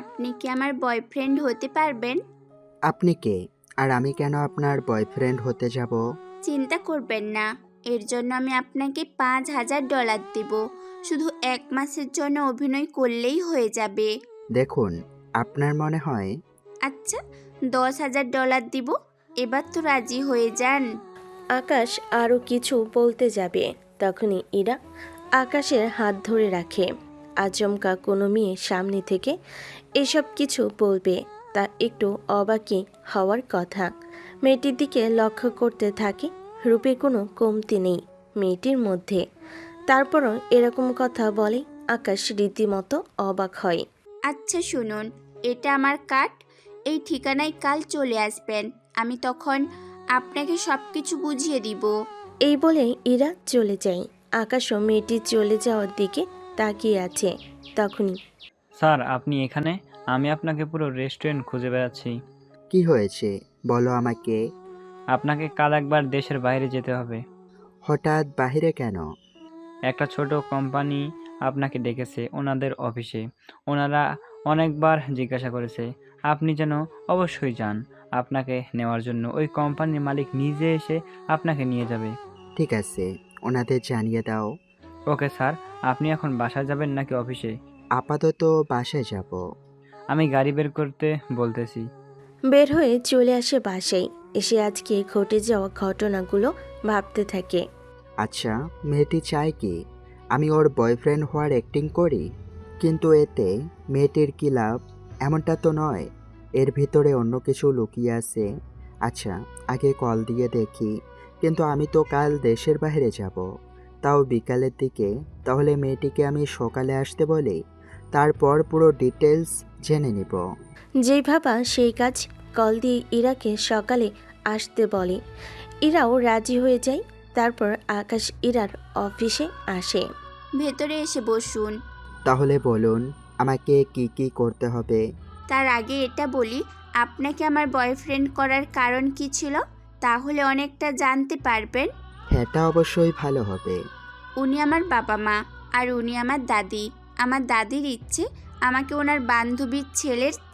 আপনি কি আমার বয়ফ্রেন্ড হতে পারবেন? আপনি কে? আর আমি কেন আপনার বয়ফ্রেন্ড হতে যাব? চিন্তা করবেন না, এর জন্য আমি আপনাকে $5,000 দেব। শুধু 1 মাসের জন্য অভিনয় করলেই হয়ে যাবে। দেখুন, আপনার মনে হয় আচ্ছা, $10,000 দিব। এবার তো রাজি হয়ে যান। আকাশ আরও কিছু বলতে যাবে, তখনই ইরা আকাশের হাত ধরে রাখে। আচমকা কোনো মেয়ে সামনে থেকে এসব কিছু বলবে, তা একটু অবাকই হওয়ার কথা। মেয়েটির দিকে লক্ষ্য করতে থাকে। রূপে কোনো কমতি নেই মেয়েটির মধ্যে, তারপরও এরকম কথা বলে আকাশ রীতিমতো অবাক হয়। আচ্ছা শুনুন, এটা আমার কার্ড। এই ঠিকানায় কাল চলে আসবেন। আমি তখন আপনাকে সব কিছু বুঝিয়ে দিব। এই বলে ইরা চলে যায়। আকাশও মেয়েটির চলে যাওয়ার দিকে তাকিয়ে আছে। তখনই স্যার, আপনি এখানে? আমি আপনাকে পুরো রেস্টুরেন্ট খুঁজে বেড়াচ্ছি। কি হয়েছে বলো আমাকে। আপনাকে কাল একবার দেশের বাইরে যেতে হবে। হঠাৎ বাহিরে কেন? একটা ছোট কোম্পানি আপনাকে ডেকেছে ওনাদের অফিসে। ওনারা অনেকবার জিজ্ঞাসা করেছে আপনি যেন অবশ্যই যান। আপনাকে নেওয়ার জন্য ওই কোম্পানির মালিক নিজে এসে আপনাকে নিয়ে যাবে। ঠিক আছে, ওনাদের জানিয়ে দাও। ওকে স্যার, আপনি এখন বাসায় যাবেন নাকি অফিসে? আপাতত বাসায় যাব। আমি গাড়ি বের করতে বলতেছি। বের হয়ে চলে আসে বাসায়। এসে আজকে ঘটে যাওয়া ঘটনাগুলো ভাবতে থাকে। আচ্ছা, মেয়েটি চায় কি আমি ওর বয়ফ্রেন্ড হওয়ার অ্যাক্টিং করি? কিন্তু এতে মেয়েটির কী লাভ? এমনটা তো নয়, এর ভিতরে অন্য কিছু লুকিয়ে আছে। আচ্ছা, আগে কল দিয়ে দেখি। কিন্তু আমি তো কাল দেশের বাইরে যাব, তাও বিকালের দিকে। তাহলে মেয়েটিকে আমি সকালে আসতে বলি, তারপর পুরো ডিটেলস জেনে নিব। যেই ভাবা সেই কাজ। কল দিয়ে ইরাকে সকালে আসতে বলে। ইরাও রাজি হয়ে যায়। তারপর আকাশ ইরার অফিসে আসে। ভেতরে এসে বসুন। তাহলে বলুন আমাকে কি কি করতে হবে। তার আগে এটা বলি, আপনাকে আমার বয়ফ্রেন্ড করার কারণ কি ছিল? তাহলে অনেকটা জানতে পারবেন। এটা অবশ্যই ভালো হবে। উনি আমার বাবা মা, আর উনি আমার দাদি। আমার দাদির ইচ্ছে আমাকে ওনার বান্ধবীর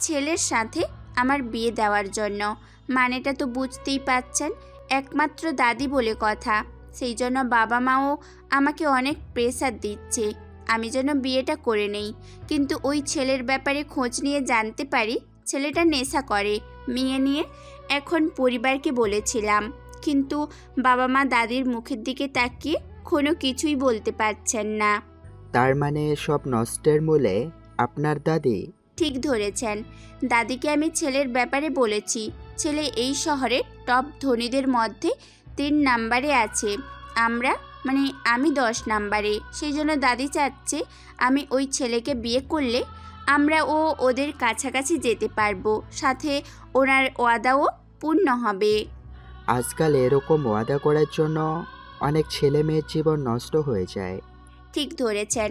ছেলের সাথে আমার বিয়ে দেওয়ার জন্য। মানেটা তো বুঝতেই পাচ্ছেন, একমাত্র দাদি বলে কথা। সেই জন্য বাবা মাও আমাকে অনেক প্রেসার দিচ্ছে আমি যেন বিয়েটা করে নেই। কিন্তু ওই ছেলের ব্যাপারে খোঁজ নিয়ে জানতে পারি ছেলেটা নেশা করে। মেয়ে নিয়ে এখন পরিবারকে বলেছিলাম, কিন্তু বাবা মা দাদির মুখের দিকে তাকিয়ে কোনো কিছুই বলতে পারছেন না। তার মানে সব নষ্টের মূলে আপনার দাদি? ঠিক ধরেছেন, দাদিকে আমি ছেলের ব্যাপারে বলেছি। ছেলে এই শহরের টপ ধনীদের মধ্যে 3 নম্বরে আছে। আমি 10 নম্বরে। সেই জন্য দাদি চাচ্ছে আমি ওই ছেলেকে বিয়ে করলে ওদের কাছাকাছি যেতে পারবো, সাথে ওনার ওয়াদাও পূর্ণ হবে। আজকাল এরকম ওয়াদা করার জন্য অনেক ছেলে মেয়ের জীবন নষ্ট হয়ে যায়। ঠিক ধরেছেন,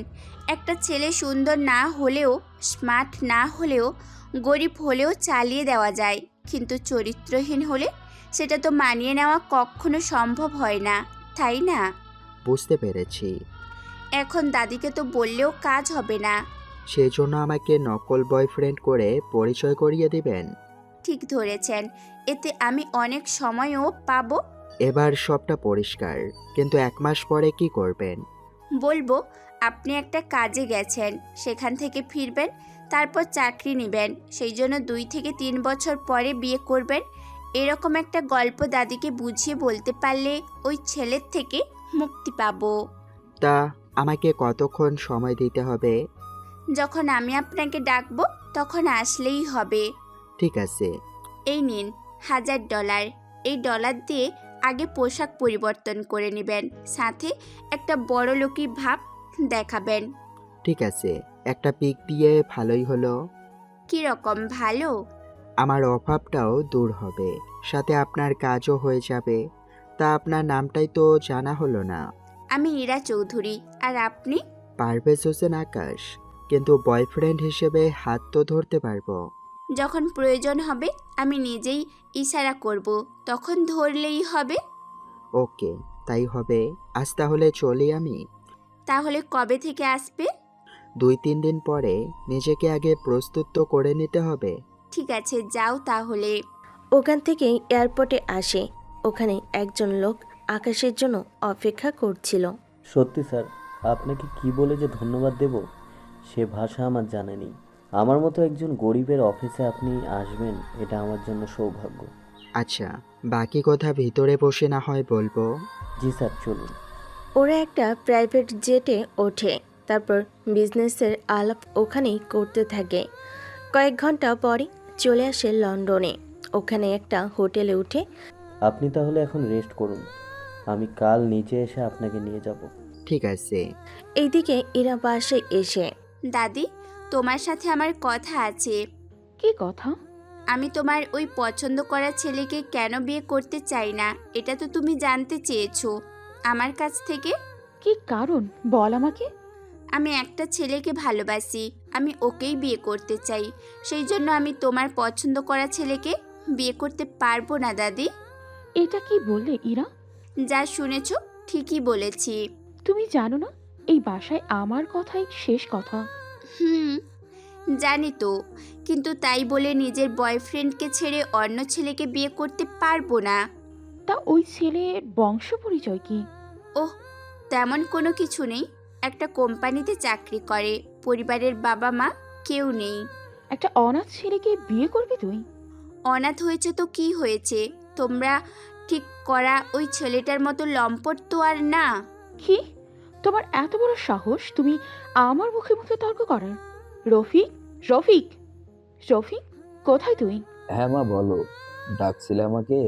একটা ছেলে সুন্দর না হলেও, স্মার্ট না হলেও, গরিব হলেও চালিয়ে দেওয়া যায়, কিন্তু চরিত্রহীন হলে সেটা তো মানিয়ে নেওয়া কখনো সম্ভব হয় না, তাই না? বুঝতে পেরেছি। এখন দাদিকে তো বললেও কাজ হবে না। সেই জন্য আমাকে নকল বয়ফ্রেন্ড করে পরিচয় করিয়ে দিবেন? ঠিক ধরেছেন, এতে আমি অনেক সময়ও পাবো। এবার সবটা পরিষ্কার। কিন্তু 1 মাস পরে কি করবেন? বলবো আপনি একটা কাজে গেছেন, সেখান থেকে ফিরবেন, তারপর চাকরি নেবেন, সেই জন্য 2 থেকে 3 বছর পরে বিয়ে করবেন। এরকম একটা গল্প দাদিকে বুঝিয়ে বলতে পারলে ওই ছেলের থেকে মুক্তি পাবো। তা আমাকে কতক্ষণ সময় দিতে হবে? যখন আমি আপনাকে ডাকবো তখন আসলেই হবে। ঠিক আছে। এই নিন $1,000। এই ডলার দিয়ে আগে পোশাক পরিবর্তন করে নেবেন, সাথে একটা বড়লোকি ভাব দেখাবেন। ঠিক আছে, একটা পিক দিয়ে ভালোই হলো। কীরকম ভালো? আমার অভাবটাও দূর হবে, সাথে আপনার কাজও হয়ে যাবে। তা আপনার নামটাই তো জানা হলো না। আমি ইরা চৌধুরী। আর আপনি? পারভেজ হোসেন আকাশ। কিন্তু বয়ফ্রেন্ড হিসেবে হাত তো ধরতে পারবো। যখন প্রয়োজন হবে আমি নিজেই ইশারা করব, তখন ধরলেই হবে। ওকে, তাই হবে। আজ তাহলে চলি আমি। তাহলে কবে থেকে আসবে? 2-3 দিন পরে। নিজেকে আগে প্রস্তুত তো করে নিতে হবে। ঠিক আছে, যাও তাহলে। ওখান থেকে এয়ারপোর্টে আসে। ওখানে একজন লোক আকাশের জন্য অপেক্ষা করছিল। সত্যি স্যার, আপনাকে কি বলে যে ধন্যবাদ দেব সে ভাষা আমার জানা নেই। আমার মতো একজন গরিবের অফিসে আপনি আসবেন, এটা আমার জন্য সৌভাগ্য। আচ্ছা, বাকি কথা ভিতরে বসে না হয় বলবো। জি স্যার, চলুন। ওরা একটা প্রাইভেট জেটে ওঠে। তারপর বিজনেসের আলাপ ওখানেই করতে থাকে। কয়েক ঘন্টা পরে চলে আসে লন্ডনে। ওখানে একটা হোটেলে উঠে আপনি তাহলে এখন রেস্ট করুন, আমি কাল নিচে এসে আপনাকে নিয়ে যাব। ঠিক আছে। এইদিকে ইরা বাসায় এসে দাদি, তোমার সাথে আমার কথা আছে। কি কথা? আমি তোমার ওই পছন্দ করা ছেলেকে কেন বিয়ে করতে চাই না, এটা তো তুমি জানতে চেয়েছো আমার কাছ থেকে। কি কারণ বল আমাকে। আমি একটা ছেলেকে ভালোবাসি, আমি ওকেই বিয়ে করতে চাই। সেই জন্য আমি তোমার পছন্দ করা ছেলেকে বিয়ে করতে পারবো না দাদি। এটা কি বললে ইরা? যা শুনেছো ঠিকই বলেছি। তুমি জানো না এই বাসায় আমার কথাই শেষ কথা। হুম, জানি তো, কিন্তু তাই বলে নিজের বয়ফ্রেন্ডকে ছেড়ে অন্য ছেলেকে বিয়ে করতে পারবো না। তা ওই ছেলের বংশ পরিচয় কি? ওহ, তেমন কোনো কিছু নেই। একটা কোম্পানিতে চাকরি করে, পরিবারের বাবা মা কেউ নেই। একটা অনাথ ছেলেকে বিয়ে করবি তুই? অনাথ হয়েছে তো কি হয়েছে, তোমরা ঠিক করা ওই ছেলেটার মতো লম্পট তো আর না। কি তোমার এত বড় সাহস তুমি আমার মুখে মুখে তর্ক করার? রফিক, রফিক, রফিক, কোথায় তুই? হ্যাঁ মা, বলো, ডাকছিলে আমাকে?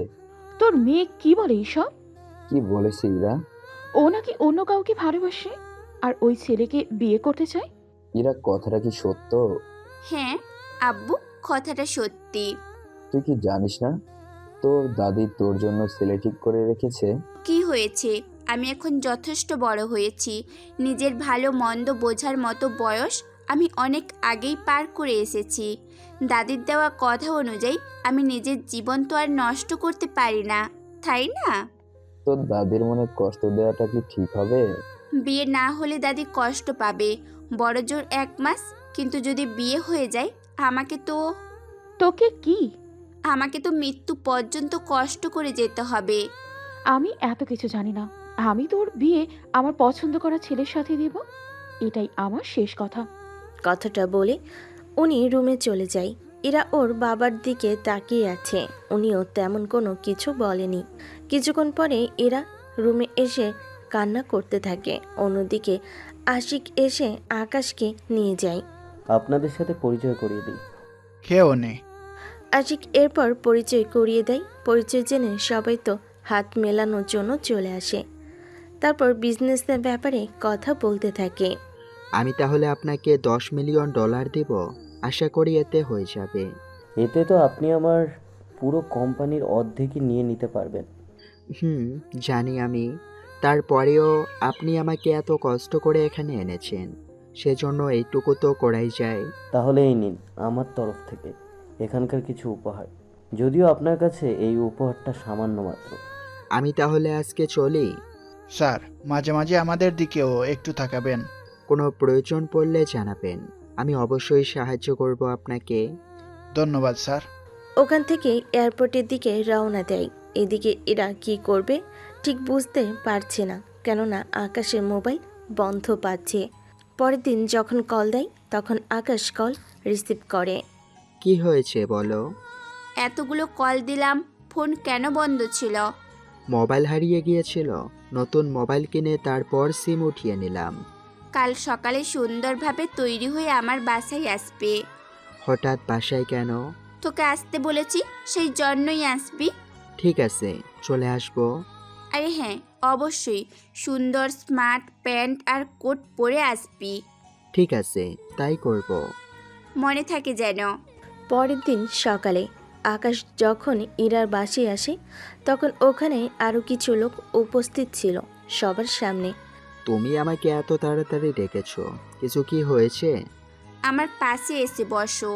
তোর মেয়ে কি বলে এইসব? কি বলেছে ইরা? ও নাকি অন্য কাউকে ভালোবাসে আর ওই ছেলেকে বিয়ে করতে চায়। ইরা, কথাটা কি সত্য? হ্যাঁ আব্বু, কথাটা সত্যি। তুই কি জানিস না তোর দাদি তোর জন্য ছেলে ঠিক করে রেখেছে? কি হয়েছে, আমি এখন যথেষ্ট বড় হয়েছি। নিজের ভালো মন্দ বোঝার মতো বয়স আমি অনেক আগেই পার করে এসেছি। দাদির দেওয়া কথা অনুযায়ী আমি নিজের জীবন তো আর নষ্ট করতে পারি না, তাই না? তোর দাদির মনে কষ্ট দেওয়াটা কি ঠিক হবে? বিয়ে না হলে দাদি কষ্ট পাবে, বড়জোর 1 মাস। কিন্তু যদি বিয়ে হয়ে যায় তোকে কি? আমাকে তো মৃত্যু পর্যন্ত কষ্ট করে যেতে হবে। আমি এত কিছু জানি না। আমি তোর বিয়ে আমার পছন্দ করা ছেলের সাথে দেব, এটাই আমার শেষ কথা। কথাটা বলে উনি রুমে চলে যায়। ইরা ওর বাবার দিকে তাকিয়ে আছে। উনিও তেমন কোনো কিছু বলেনি। কিছুক্ষণ পরে ইরা রুমে এসে কান্না করতে থাকে। অন্যদিকে আশিক এসে আকাশকে নিয়ে যায়। আপনাদের সাথে পরিচয় করিয়ে দিই। কেউ নেই। আশিক এরপর পরিচয় করিয়ে দেয়। পরিচয় জেনে সবাই তো হাত মেলানোর জন্য চলে আসে। তারপর বিজনেসের ব্যাপারে কথা বলতে থাকে। আমি তাহলে আপনাকে $10 মিলিয়ন দিব। আশা করি এতে হয়ে যাবে। এতে তো আপনি আমার পুরো কোম্পানির অর্ধেকই নিয়ে নিতে পারবেন। জানি আমি। তারপরেও আপনি আমাকে এত কষ্ট করে এখানে এনেছেন, সেজন্য এইটুকু তো করাই যায়। তাহলে এই নিন আমার তরফ থেকে এখানকার কিছু উপহার, যদিও আপনার কাছে এই উপহারটা সামান্য মাত্র। আমি তাহলে আজকে চলি। স্যার, মাঝে মাঝে আমাদের দিকেও একটু তাকাবেন। কোনো প্রয়োজন পড়লে জানাবেন, আমি অবশ্যই সাহায্য করব আপনাকে। ধন্যবাদ স্যার। ওখান থেকে এয়ারপোর্টের দিকে রওনা দেয়। এদিকে এরা কি করবে ঠিক বুঝতে পারছে না, কেননা আকাশের মোবাইল বন্ধ পাচ্ছে। পরের দিন যখন কল দেয় তখন আকাশ কল রিসিভ করে। কি হয়েছে বলো? এতগুলো কল দিলাম, ফোন কেন বন্ধ ছিল? মোবাইল হারিয়ে গিয়েছিল, নতুন মোবাইল কিনে তারপর সিম উঠিয়ে নিলাম। কাল সকালে সুন্দরভাবে তৈরি হয়ে আমার বাসায় আসবে। হঠাৎ বাসায় কেন? তোকে আসতে বলেছি, সেই জন্যই আসবি। ঠিক আছে, চলে আসবো। আরে হ্যাঁ, অবশ্যই সুন্দর স্মার্ট প্যান্ট আর কোট পরে আসবি। ঠিক আছে, তাই করব। মনে থাকে যেন। পরের দিন সকালে আকাশ যখন ইরার বাসায় আসে তখন ওখানে আরও কিছু লোক উপস্থিত ছিল সবার সামনে। তুমি আমাকে এত তাড়াতাড়ি ডেকেছো, কিছু কি হয়েছে? আমার পাশে এসে বসো।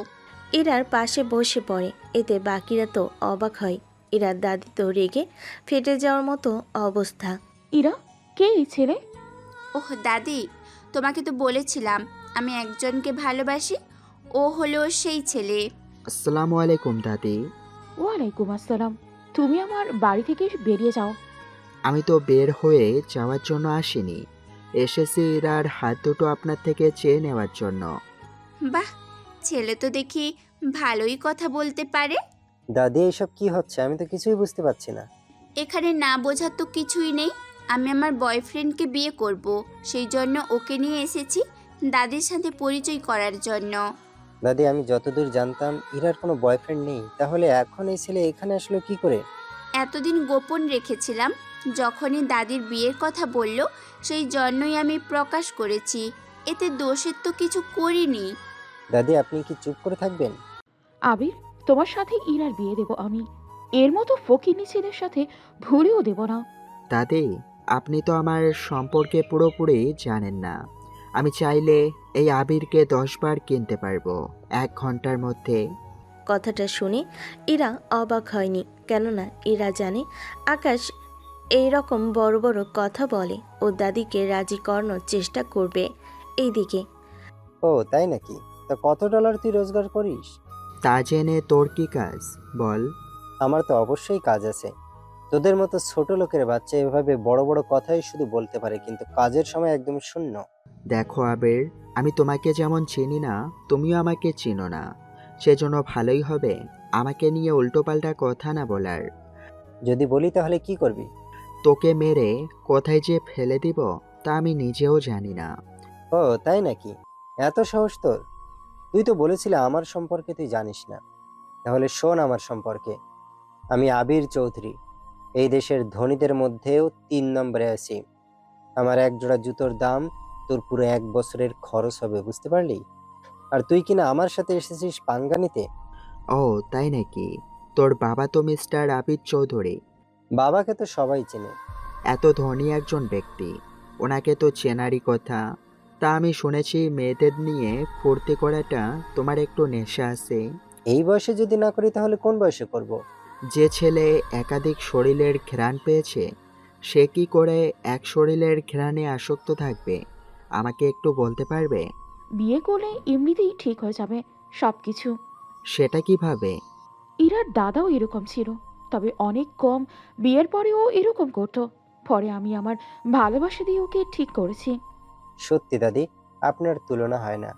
ইরার পাশে বসে পড়ে। এতে বাকিরা তো অবাক হয়। ইরার দাদি তো রেগে ফেটে যাওয়ার মতো অবস্থা। ইরা, কে এই ছেলে? ওহ দাদি, তোমাকে তো বলেছিলাম আমি একজনকে ভালোবাসি। ও হলো সেই ছেলে। আসসালামু আলাইকুম দাদি। ওয়ালাইকুম আসসালাম। তুমি আমার বাড়ি থেকে বেরিয়ে যাও। আমি তো বের হয়ে যাওয়ার জন্য আসিনি, এসেছি ইরার হাত দুটো আপনার থেকে চেয়ে নেওয়ার জন্য। বাহ, ছেলে তো দেখি ভালোই কথা বলতে পারে। দাদি এসব কি হচ্ছে? আমি তো কিছুই বুঝতে পারছি না। এখানে না বোঝার তো কিছুই নেই। আমি আমার বয়ফ্রেন্ডকে বিয়ে করব, সেই জন্য ওকে নিয়ে এসেছি দাদির সাথে পরিচয় করার জন্য। দাদি, আমি যতদূর জানতাম ইরার কোনো বয়ফ্রেন্ড নেই, তাহলে এখন এই ছেলে এখানে আসলো কি করে? এতদিন গোপন রেখেছিলাম, যখনই দাদির বিয়ের কথা বলল সেই জন্যই আমি প্রকাশ করেছি। এতে দোষের তো কিছু করিনি। দাদি, আপনি কি চুপ করে থাকবেন? আবির, তোমার সাথে ইরার বিয়ে দেব আমি। এর মতো ফকিন্নি ছেলের সাথে ভুলেও দেব না। দাদি, আপনি তো আমার সম্পর্কে পুরোপুরি জানেন না। আমি চাইলে এই আবিরকে 10 বার কিনতে পারবো 1 ঘন্টার মধ্যে। কথাটা শুনে ইরা অবাক হয়নি, কেননা ইরা জানে আকাশ এই রকম বড় বড় কথা বলে ও দাদিকে রাজি করানোর চেষ্টা করবে। এইদিকে ও তাই নাকি? তা কত ডলার তুই রোজগার করিস? তা জেনে তোর কি কাজ বল? আমার তো অবশ্যই কাজ আছে। তোদের মতো ছোট লোকের বাচ্চা এভাবে বড় বড় কথাই শুধু বলতে পারে, কিন্তু কাজের সময় একদম শূন্য। দেখো আবির, আমি তোমাকে যেমন চিনি না তুমিও আমাকে চিনো না, সেজন্য ভালোই হবে আমাকে নিয়ে উল্টোপাল্টা কথা না বলার। যদি বলি তাহলে কি করবি? তোকে মেরে কোথায় যে ফেলে দিব তা আমি নিজেও জানি না। ও তাই নাকি? এত সাহস তোর? তুই তো বলেছিলি আমার সম্পর্কে তুই জানিস না। তাহলে শোন আমার সম্পর্কে। আমি আবির চৌধুরী, এই দেশের ধনীদের মধ্যেও 3 নম্বরে আছি। আমার এক জোড়া জুতোর দাম তোর পুরো 1 বছরের খরচ হবে, বুঝতে পারলি? আর তুই কিনা আমার সাথে এসেছিস পাঙ্গা নিতে। ও তাই নাকি? তোর বাবা তো মিস্টার আবির চৌধুরী। বাবাকে তো সবাই চেনে। এত ধনী একজন ব্যক্তি, ওনাকে তো চেনারই কথা। তা আমি শুনেছি মেয়েদের নিয়ে ফুর্তি করাটা তোমার একটু নেশা আছে। এই বয়সে যদি না করি তাহলে কোন বয়সে করব? যে ছেলে একাধিক শরীরের ঘ্রাণ পেয়েছে, সে কি করে এক শরীরের ঘ্রাণে আসক্ত থাকবে আমাকে একটু বলতে পারবে? বিয়ে করলে এমনিতেই ঠিক হয়ে যাবে সব কিছু। সেটা কিভাবে? ইরার দাদাও এরকম ছিল, তবে অনেক কম। বিয়ের পরেও এরকম করতো। পরে আমি আমার ভালোবাসা দিয়ে ওকে ঠিক করেছি। সত্যি দাদি, আপনার তুলনা হয় না।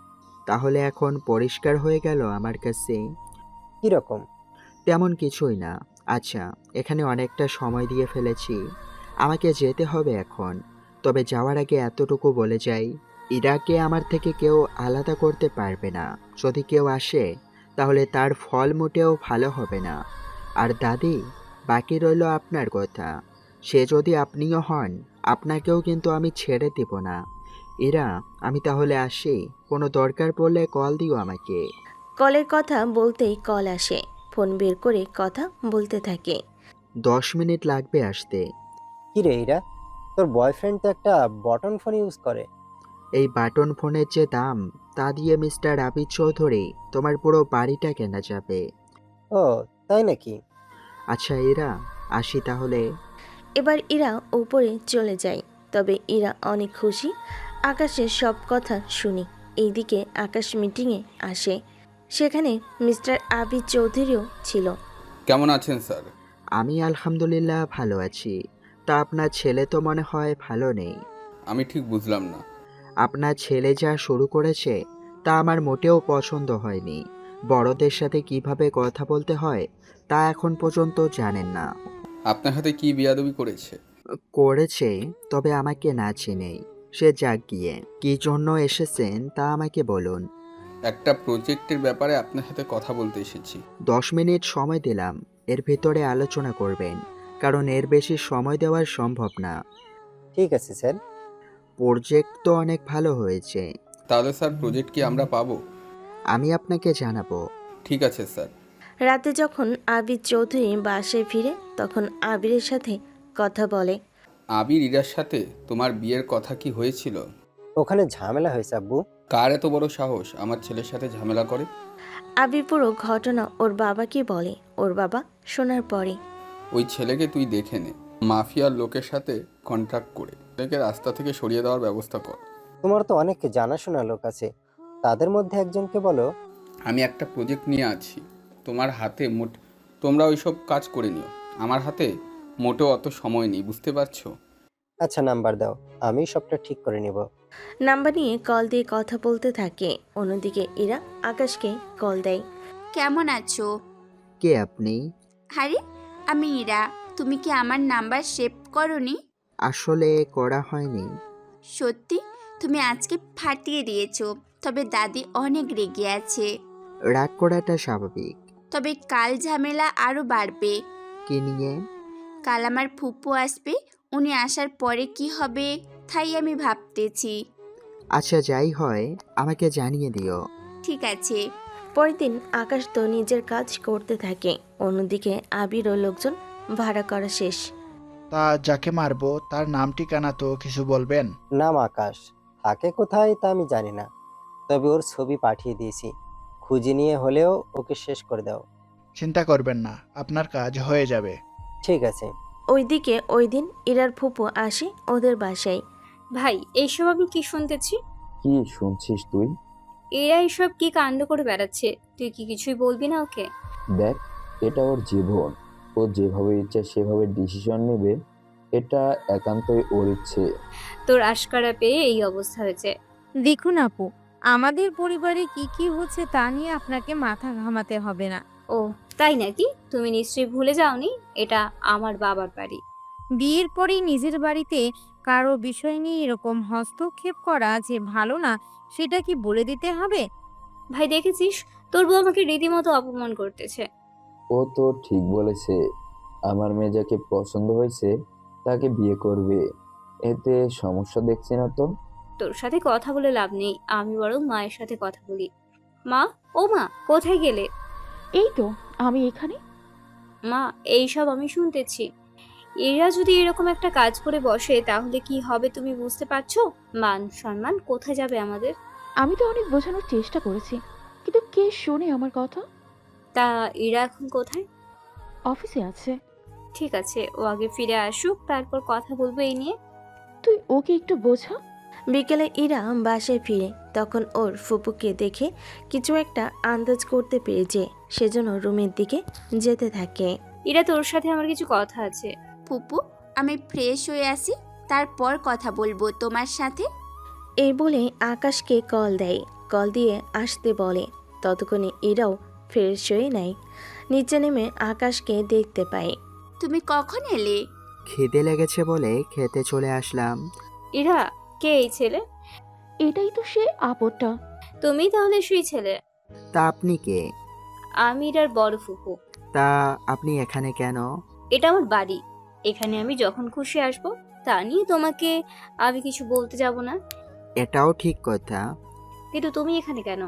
তাহলে এখন পরিষ্কার হয়ে গেল আমার কাছে। কিরকম? তেমন কিছুই না। আচ্ছা, এখানে অনেকটা সময় দিয়ে ফেলেছি, আমাকে যেতে হবে এখন। তবে যাওয়ার আগে এতটুকু বলে যাই, ইরাকে আমার থেকে কেউ আলাদা করতে পারবে না। যদি কেউ আসে তাহলে তার ফল মোটেও ভালো হবে না। আর দাদি, বাকি রইল আপনার কথা। সে যদি আপনিও হন, আপনাকেও কিন্তু আমি ছেড়ে দেব না। ইরা, আমি তাহলে আসি, কোনো দরকার পড়লে কল দিও আমাকে। কলের কথা বলতেই কল আসে। ফোন বের করে কথা বলতে থাকে। 10 মিনিট লাগবে আসতে। কি রে ইরা, তোর বয়ফ্রেন্ড তো একটা বটন ফোন ইউজ করে। এই বাটন ফোনের যে দাম, তা দিয়ে মিস্টার আবির চৌধুরী তোমার পুরো বাড়িটা কেনা যাবে। ও তাই নাকি? আচ্ছা ইরা, আসি তাহলে। এবার ইরা উপরে চলে যায়। তবে ইরা অনেক খুশি আকাশের সব কথা শুনি। এইদিকে আকাশ মিটিংয়ে আসে। সেখানে মিস্টার আবির চৌধুরীও ছিল। কেমন আছেন স্যার? আমি আলহামদুলিল্লাহ ভালো আছি। তা আপনার ছেলে তো মনে হয় ভালো নেই। আমি ঠিক বুঝলাম না। আপনার ছেলে যা শুরু করেছে তা আমার মোটেও পছন্দ হয়নি। বড়দের সাথে কিভাবে কথা বলতে হয় তা এখন পর্যন্ত জানেন না। আপনার হাতে কি বেয়াদবি করেছে? করেছে, তবে আমাকে না চিনেই। সে যাক গিয়ে, কি জন্য এসেছেন তা আমাকে বলুন। একটা প্রজেক্টের ব্যাপারে আপনার সাথে কথা বলতে এসেছি। 10 মিনিট সময় দিলাম, এর ভিতরে আলোচনা করবেন, কারণ এর বেশি সময় দেওয়া সম্ভব না। ঠিক আছে স্যার। প্রজেক্ট তো অনেক ভালো হয়েছে। তাহলে স্যার প্রজেক্ট কি আমরা পাবো? আমি আপনাকে জানাবো। ঠিক আছে স্যার। রাতে যখন আবির চৌধুরী বাসায় ফিরে, তখন আবিরের সাথে কথা বলে। আবির ইরার সাথে তোমার বিয়ের কথা কি হয়েছিল? ওখানে ঝামেলা হয়েছে আব্বু। কার এত বড় সাহস আমার ছেলের সাথে ঝামেলা করে? আবির পুরো ঘটনা ওর বাবাকে বলে। ওর বাবা শোনার পরে ওই ছেলেকে তুই দেখে নে, মাফিয়ার লোকের সাথে কন্ট্রাক্ট করে তাকে রাস্তা থেকে সরিয়ে দেওয়ার ব্যবস্থা কর। তোমার তো অনেক জানাশোনা লোক আছে, তাদের মধ্যে একজনকে বলো। আমি একটা প্রজেক্ট নিয়ে আছি, তোমার হাতে তোমরা ওইসব কাজ করে নিও। আমার হাতে মোটেও অত সময় নেই, বুঝতে পারছো? আচ্ছা, নাম্বার দাও, আমি সবটা ঠিক করে নিব। নাম্বার নিয়ে কল দিয়ে কথা বলতে থাকে। অন্যদিকে ইরা আকাশকে কল দেয়। কেমন আছো? কে আপনি? আরে আমি ইরা, তুমি কি আমার নাম্বার সেভ করনি? আসলে করা হয়নি। সত্যি? তুমি আজকে ফাটিয়ে দিয়েছো। তবে দাদি অনেক রেগে আছে। রাগ করাটা স্বাভাবিক। তবে কাল ঝামেলা আরও বাড়বে। কি নিয়ে? কাল আমার ফুপু আসবে, উনি আসার পরে কি হবে তাই আমি ভাবতেছি। আচ্ছা, যাই হয় আমাকে জানিয়ে দিও। ঠিক আছে। পরের দিন আকাশ তো নিজের কাজ করতে থাকে। অন্যদিকে আবির ও লোকজন ভাড়া করা শেষ। তা যাকে মারবো তার নাম ঠিকানা তো কিছু বলবেন? নাম আকাশ, থাকে কোথায় তা আমি জানি না, তবে ওর ছবি পাঠিয়ে দিয়েছি, খুঁজে নিয়ে হলেও ওকে শেষ করে দাও। চিন্তা করবেন না, আপনার কাজ হয়ে যাবে। ঠিক আছে। ওইদিকে ওই দিন ইরার ফুপু আসে ওদের বাসায়। ভাই, এইসব আমি কি শুনতেছি? কি শুনছিস তুই? এরা এইসব কি কাণ্ড করে বেড়াচ্ছে? তুই কি কিছুই বলবি না ওকে? দেখ, এটা ওর জীবন, ও যেভাবে ইচ্ছে সেভাবে ডিসিশন নেবে, এটা একান্তই ওর ইচ্ছে। তোর আশকারা পেয়ে এই অবস্থা হয়েছে। দেখুন আপু, আমাদের পরিবারে কি কি হচ্ছে তা নিয়ে আপনাকে মাথা ঘামাতে হবে না। ও তাই নাকি? তুমি নিশ্চয়ই ভুলে যাওনি এটা আমার বাবার বাড়ি। বিয়ের পরেই নিজের বাড়িতে কারো বিষয় নিয়ে এরকম হস্তক্ষেপ করা যে ভালো না, সেটা কি বলে দিতে হবে? ভাই দেখেছিস, তোর বউ আমাকে রীতিমতো অপমান করতেছে। ও তো ঠিক বলেছে, আমার মেয়ে যাকে পছন্দ হয়েছে তাকে বিয়ে করবে, এতে সমস্যা দেখছি না তো। তোর সাথে কথা বলে লাভ নেই, আমি বরং মায়ের সাথে কথা বলি। মা, ও মা, কোথায় গেলে? এই তো আমি এখানে। মা, এইসব আমি শুনতেছি। এরা যদি এরকম একটা কাজ করে বসে তাহলে কি হবে তুমি বুঝতে পারছো? মান সম্মান কোথায় যাবে আমাদের? আমি তো অনেক বোঝানোর চেষ্টা করেছি, কিন্তু কে শোনে আমার কথা? তা এরা এখন কোথায়? অফিসে আছে। ঠিক আছে, ও আগে ফিরে আসুক, তারপর কথা বলবো এই নিয়ে। তুই ওকে একটু বোঝা। বিকেলে ইরা বাসায় ফিরে তখন ওর ফুপুকে দেখে কিছু একটা আন্দাজ করতে পেরেছে, সেজন্য রুমের দিকে যেতে থাকে। এরা তোর সাথে আমার কিছু কথা আছে। ফুপু, আমি ফ্রেশ হয়ে আসি, তারপর কথা বলবো তোমার সাথে। এই বলে আকাশকে কল দেয়, কল দিয়ে আসতে বলে। ততক্ষণে ইরাও ফ্রেশ হয়ে নেয়। নিচে নেমে আকাশকে দেখতে পায়। তুমি কখন এলে? খিদে লেগেছে বলে খেতে চলে আসলাম। এরা কে এই ছেলে? এটাই তো সে আপদটা। তুমি তাহলে সেই ছেলে? তা আপনি কে? আমি এটার বড় ফুপু। তা আপনি এখানে কেন? এটা আমার বাড়ি, এখানে আমি যখন খুশি আসবো। তা নিয়ে তোমাকে আমি কিছু বলতে যাব না। এটাও ঠিক কথা। কিন্তু তুমি এখানে কেন?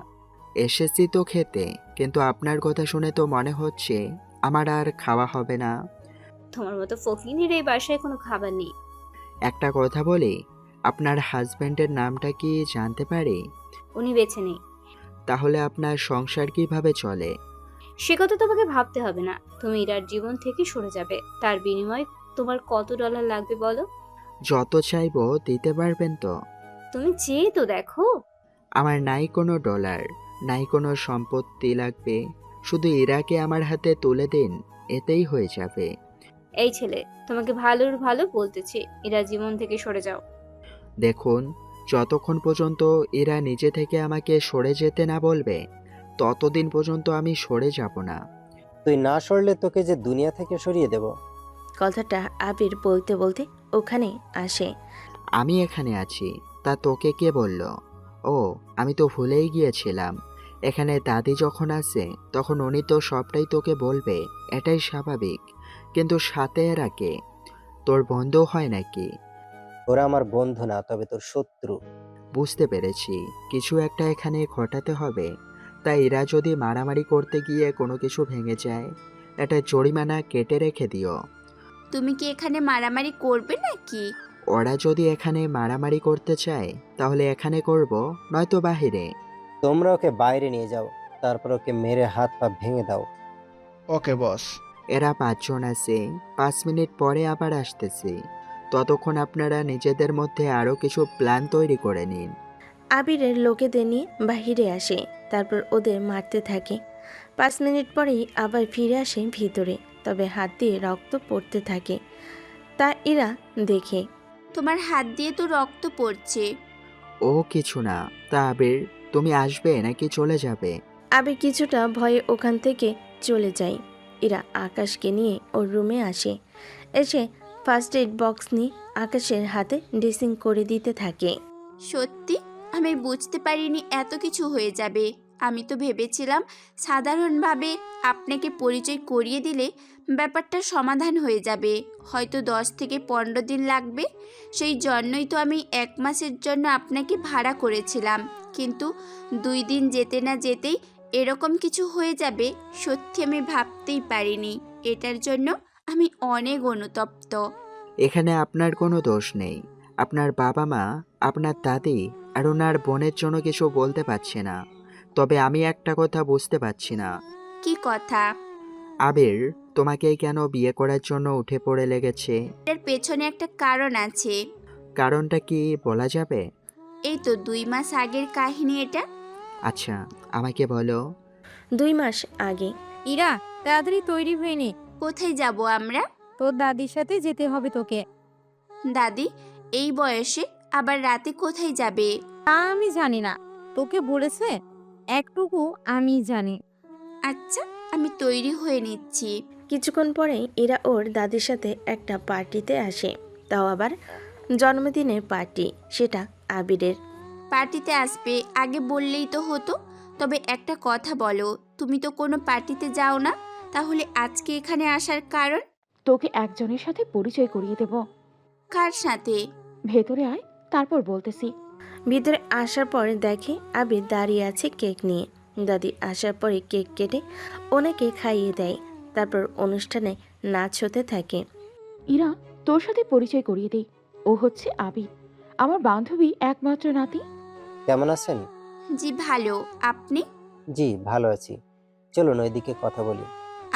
এসেছি তো খেতে, কিন্তু আপনার কথা শুনে তো মনে হচ্ছে আমার আর খাওয়া হবে না। তোমার মতো ফকিনীর এই বাসায় কোনো খাবার নেই। একটা কথা বলি, আপনার হাজবেন্ডের নামটা কি জানতে পারি? উনি বেছে নেই। তাহলে আপনার সংসার কিভাবে চলে? সে কথা তোমাকে ভাবতে হবে না, তুমি ইরার জীবন থেকে সরে যাবে। তার বিনিময়ে তোমার কত ডলার লাগবে বলো? যত চাইবো দিতে পারবেন তো? তুমি চেয়ে তো দেখো। আমার নাই কোনো ডলার, নাই কোনো সম্পত্তি লাগবে, শুধু ইরাকে আমার হাতে তুলে দিন, এতেই হয়ে যাবে। এই ছেলে, তোমাকে ভালোর ভালো বলতেছি, এরা জীবন থেকে সরে যাও। দেখুন, যতক্ষণ পর্যন্ত এরা নিজে থেকে আমাকে সরে যেতে না বলবে, ততদিন পর্যন্ত আমি সরে যাব না। তুই না সরলে তোকে যে দুনিয়া থেকে সরিয়ে দেব। কথাটা আবির বলতে বলতে ওখানে আসে। আমি এখানে আছি, তা তোকে কে বলল? ও, আমি তো ভুলেই গিয়েছিলাম। এখানে দাদি যখন আসে তখন উনি তো সবটাই তোকে বলবে, এটাই স্বাভাবিক। কিন্তু সাথে এরা কে? তোর বন্ধু হয় নাকি? ওরা আমার বন্ধু না, তবে তোর শত্রু। বুঝতে পেরেছি, কিছু একটা এখানে ঘটাতে হবে। তাই এরা যদি মারামারি করতে গিয়ে কোনো কিছু ভেঙে যায়, এটা জরিমানা কেটে রেখে দিও। তুমি কি এখানে মারামারি করবে নাকি? ওরা যদি এখানে মারামারি করতে চায় তাহলে এখানে করব, নয়তো বাহিরে। তোমরা ওকে বাইরে নিয়ে যাও, তারপর ওকে মেরে হাত পা ভেঙে দাও। ওকে বস। এরা 5 জন আছে, 5 মিনিট পরে আবার আসতেছে। ততক্ষণ আপনারা নিজেদের মধ্যে আরও কিছু প্ল্যান তৈরি করে নিন। আবিরের লোকেদের নিয়ে বাহিরে আসে, তারপর ওদের মারতে থাকে। 5 মিনিট পরেই আবার ফিরে আসে ভিতরে, তবে হাত দিয়ে রক্ত পড়তে থাকে। তা ইরা দেখে। তোমার হাত দিয়ে তো রক্ত পড়ছে। ও কিছু না। তা আবির, তুমি আসবে নাকি চলে যাবে? আবির কিছুটা ভয়ে ওখান থেকে চলে যায়। ইরা আকাশকে নিয়ে ওর রুমে আসে। এসে ফার্স্ট এড বক্স নিয়ে আকাশের হাতে ড্রেসিং করে দিতে থাকে। সত্যি আমি বুঝতে পারিনি এত কিছু হয়ে যাবে। আমি তো ভেবেছিলাম সাধারণভাবে আপনাকে পরিচয় করিয়ে দিলে ব্যাপারটা সমাধান হয়ে যাবে, হয়তো 10 থেকে 15 দিন লাগবে। সেই জন্যই তো আমি 1 মাসের জন্য আপনাকে ভাড়া করেছিলাম, কিন্তু 2 দিন যেতে না যেতেই এরকম কিছু হয়ে যাবে সত্যি আমি ভাবতেই পারিনি। এটার জন্য আমি অনেক অনুতপ্ত। এখানে আপনার কোনো দোষ নেই। আপনার বাবা মা, আপনার দাদি আর ওনার বোনের জন্য কিছু বলতে পারছি না। তবে আমি একটা কথা বুঝতে পারছি না। কি কথা? আবির তোমাকে কেন বিয়ে করার জন্য উঠে পড়ে লেগেছে? এর পেছনে একটা কারণ আছে। কারণটা কি বলা যাবে? এই তো 2 মাস আগের কাহিনী এটা। আচ্ছা, আমাকে বলো। 2 মাস আগে। ইরা, তাড়াতাড়ি তৈরি হয়ে নে। কোথায় যাব আমরা? তোর দাদির সাথে যেতে হবে তোকে। দাদি এই বয়সে আবার রাতে কোথায় যাবে? তা আমি জানি না, তোকে বলেছে একটুকু আমি জানি। আচ্ছা, আমি তৈরি হয়ে নিচ্ছি। কিছুক্ষণ পরেই ইরা ওর দাদির সাথে একটা পার্টিতে আসে, তাও আবার জন্মদিনের পার্টি, সেটা আবিরের। পার্টিতে আসবে আগে বললেই তো হতো। তবে একটা কথা বলো, তুমি তো কোনো পার্টিতে যাও না, তাহলে আজকে এখানে আসার কারণ? তোকে একজনের সাথে পরিচয় করিয়ে দেব। কার সাথে? ভেতরে আয়, তারপর বলতেছি। ভিতরে আসার পরে দেখে আবির দাঁড়িয়ে আছে কেক নিয়ে। দাদি আসার পরে কেক কেটে ওনাকে খাইয়ে দেয়। তারপর অনুষ্ঠানে নাচ হতে থাকে। ইরা, তোর সাথে পরিচয় করিয়ে দেই। ও হচ্ছে আবির, আমার বান্ধবী একমাত্র নাতি। কেমন আছেন? জি ভালো, আপনি? জি ভালো আছি, চলুন ওইদিকে কথা বলি।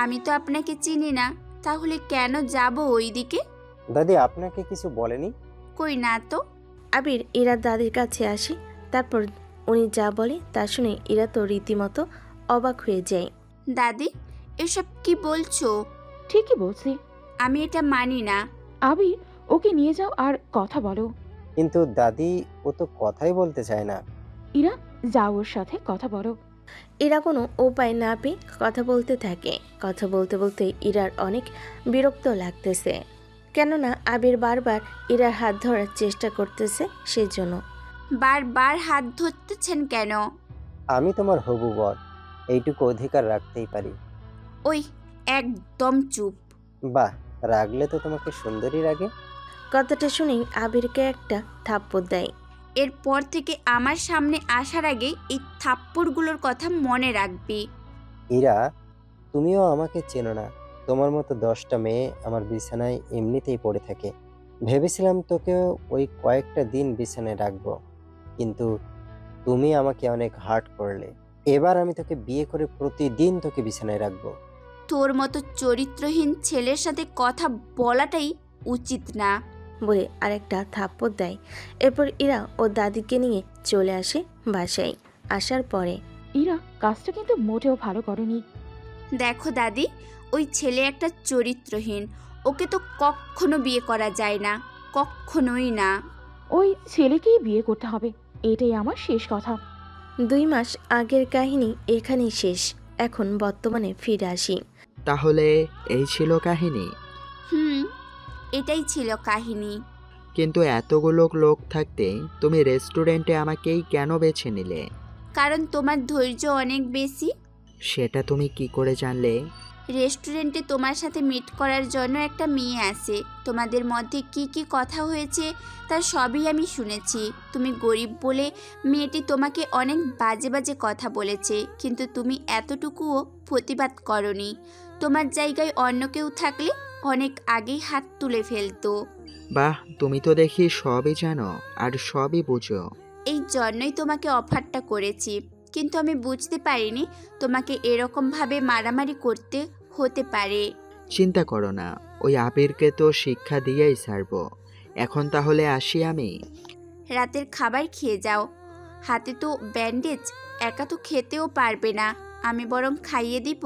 আমি তো আপনাকে চিনি না, তাহলে কেন যাব ওইদিকে? দাদি আপনাকে কিছু বলেনি? কই না তো। আবির ইরার দাদির কাছে আসে। তারপর উনি যা বলে তা শুনে ইরা তো রীতিমতো অবাক হয়ে যায়। দাদি এসব কি বলছো? ঠিকই বলছি। আমি এটা মানি না। আবির, ওকে নিয়ে যাও আর কথা বলো। কিন্তু দাদি, ও তো কথাই বলতে চায় না। ইরা, যাও ওর সাথে কথা বলো। ইরা কোনো উপায় না পেয়ে কথা বলতে থাকে। কথা বলতে বলতে ইরার অনেক বিরক্ত লাগতেছে, কেননা আবির বারবার ইরার হাত ধরার চেষ্টা করতেছে, সেজন্য। বারবার হাত ধরতেছেন কেন? আমি তোমার হবু বর, এইটুকু অধিকার রাখতেই পারি। ওই একদম চুপ। বাহ, রাগলে তো তোমাকে সুন্দরী লাগে। কথাটা শুনেই আবিরকে একটা থাপ্পড় দেয়। এরপর থেকে আমার সামনে আসার আগে এই থাপ্পড়গুলোর কথা মনে রাখবি। ইরা, তুমিও আমাকে চেনো না। তোমার মতো 10টা মেয়ে আমার বিছানায় এমনিতেই পড়ে থাকে। ভেবেছিলাম তোকে ওই কয়েকটা দিন বিছানায় রাখবো, কিন্তু তুমি আমাকে অনেক হার্ট করলে। এবার আমি তোকে বিয়ে করে প্রতিদিন তোকে বিছানায় রাখবো। তোর মতো চরিত্রহীন ছেলের সাথে কথা বলাটাই উচিত না। বলে আরেকটা থাপ্পড় দেয়। এরপর ইরা ও দাদিকে নিয়ে চলে আসে বাসায়। আসার পরে ইরা, কাজটা কিন্তু মোটেও ভালো করনি। দেখো দাদি, ওই ছেলে একটা চরিত্রহীন, ওকে তো কখনো বিয়ে করা যায় না, কখনোই না। ওই ছেলেকেই বিয়ে করতে হবে, এটাই আমার শেষ কথা। 2 মাস আগের কাহিনী এখানেই শেষ। এখন বর্তমানে ফিরে আসি। তাহলে এই ছিল কাহিনী। এটাই ছিল কাহিনী। কিন্তু এতগুলো লোক থাকতে তুমি রেস্টুরেন্টে আমাকেই কেন বেছে নিলে? কারণ তোমার ধৈর্য অনেক বেশি। সেটা তুমি কি করে জানলে? রেস্টুরেন্টে তোমার সাথে মিট করার জন্য একটা মেয়ে আসে। তোমাদের মধ্যে কি কি কথা হয়েছে তার সবই আমি শুনেছি। তুমি গরিব বলে মেয়েটি তোমাকে অনেক বাজে বাজে কথা বলেছে, কিন্তু তুমি এতটুকুও প্রতিবাদ করনি। তোমার জায়গায় অন্য কেউ থাকলে অনেক আগেই হাত তুলে ফেলতো। বাহ, তুমি তো দেখি সবই জানো আর সবই বুঝো। এই জন্যই তোমাকে অফারটা করেছি, কিন্তু আমি বুঝতে পারিনি তোমাকে এরকমভাবে মারামারি করতে হতে পারে। চিন্তা করো না, ওই আবিরকে তো শিক্ষা দিয়েই ছাড়বো। এখন তাহলে আসি আমি। রাতের খাবার খেয়ে যাও। হাতে তো ব্যান্ডেজ, একা তো খেতেও পারবে না, আমি বরং খাইয়ে দিব।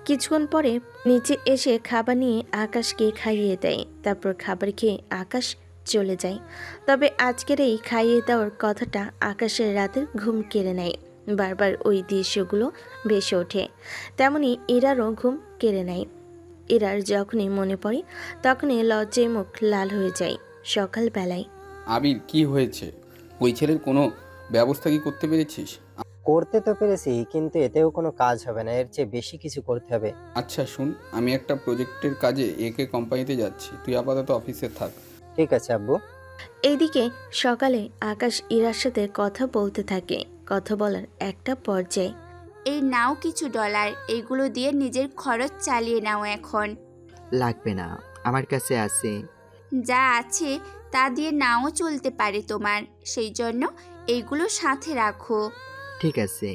কিছুক্ষণ পরে নিচে এসে খাবার নিয়ে আকাশকে খাইয়ে দেয়। তারপর খাবার খেয়ে আকাশ চলে যায়। তবে আজকের এই খাইয়ে দেওয়ার কথাটা আকাশের রাতের ঘুম কেড়ে নেয়। বারবার ওই দৃশ্যগুলো ভেসে ওঠে। তেমনি ইরারও ঘুম কেড়ে নেয়। ইরার যখনই মনে পড়ে তখনই লজ্জায় মুখ লাল হয়ে যায়। সকালবেলায় আবির, কি হয়েছে? ওই ছেলের কোনো ব্যবস্থা কি করতে পেরেছিস? করতে তো পেরেছি, কিন্তু এতেও কোনো কাজ হবে না, এর চেয়ে বেশি কিছু করতে হবে। আচ্ছা শুন, আমি একটা প্রজেক্টের কাজে একে কোম্পানিতে যাচ্ছি, তুই আপাতত অফিসে থাক। ঠিক আছে আব্বু। এইদিকে সকালে আকাশ ইরার সাথে কথা বলতে থাকে। কথা বলার একটা পর্যায়ে এই নাও কিছু ডলার, এইগুলো দিয়ে নিজের খরচ চালিয়ে নাও এখন। লাগবে না, আমার কাছে আছে। যা আছে তা দিয়ে নাও চলতে পারে তোমার, সেই জন্য এইগুলো সাথে রাখো। ঠিক আছে।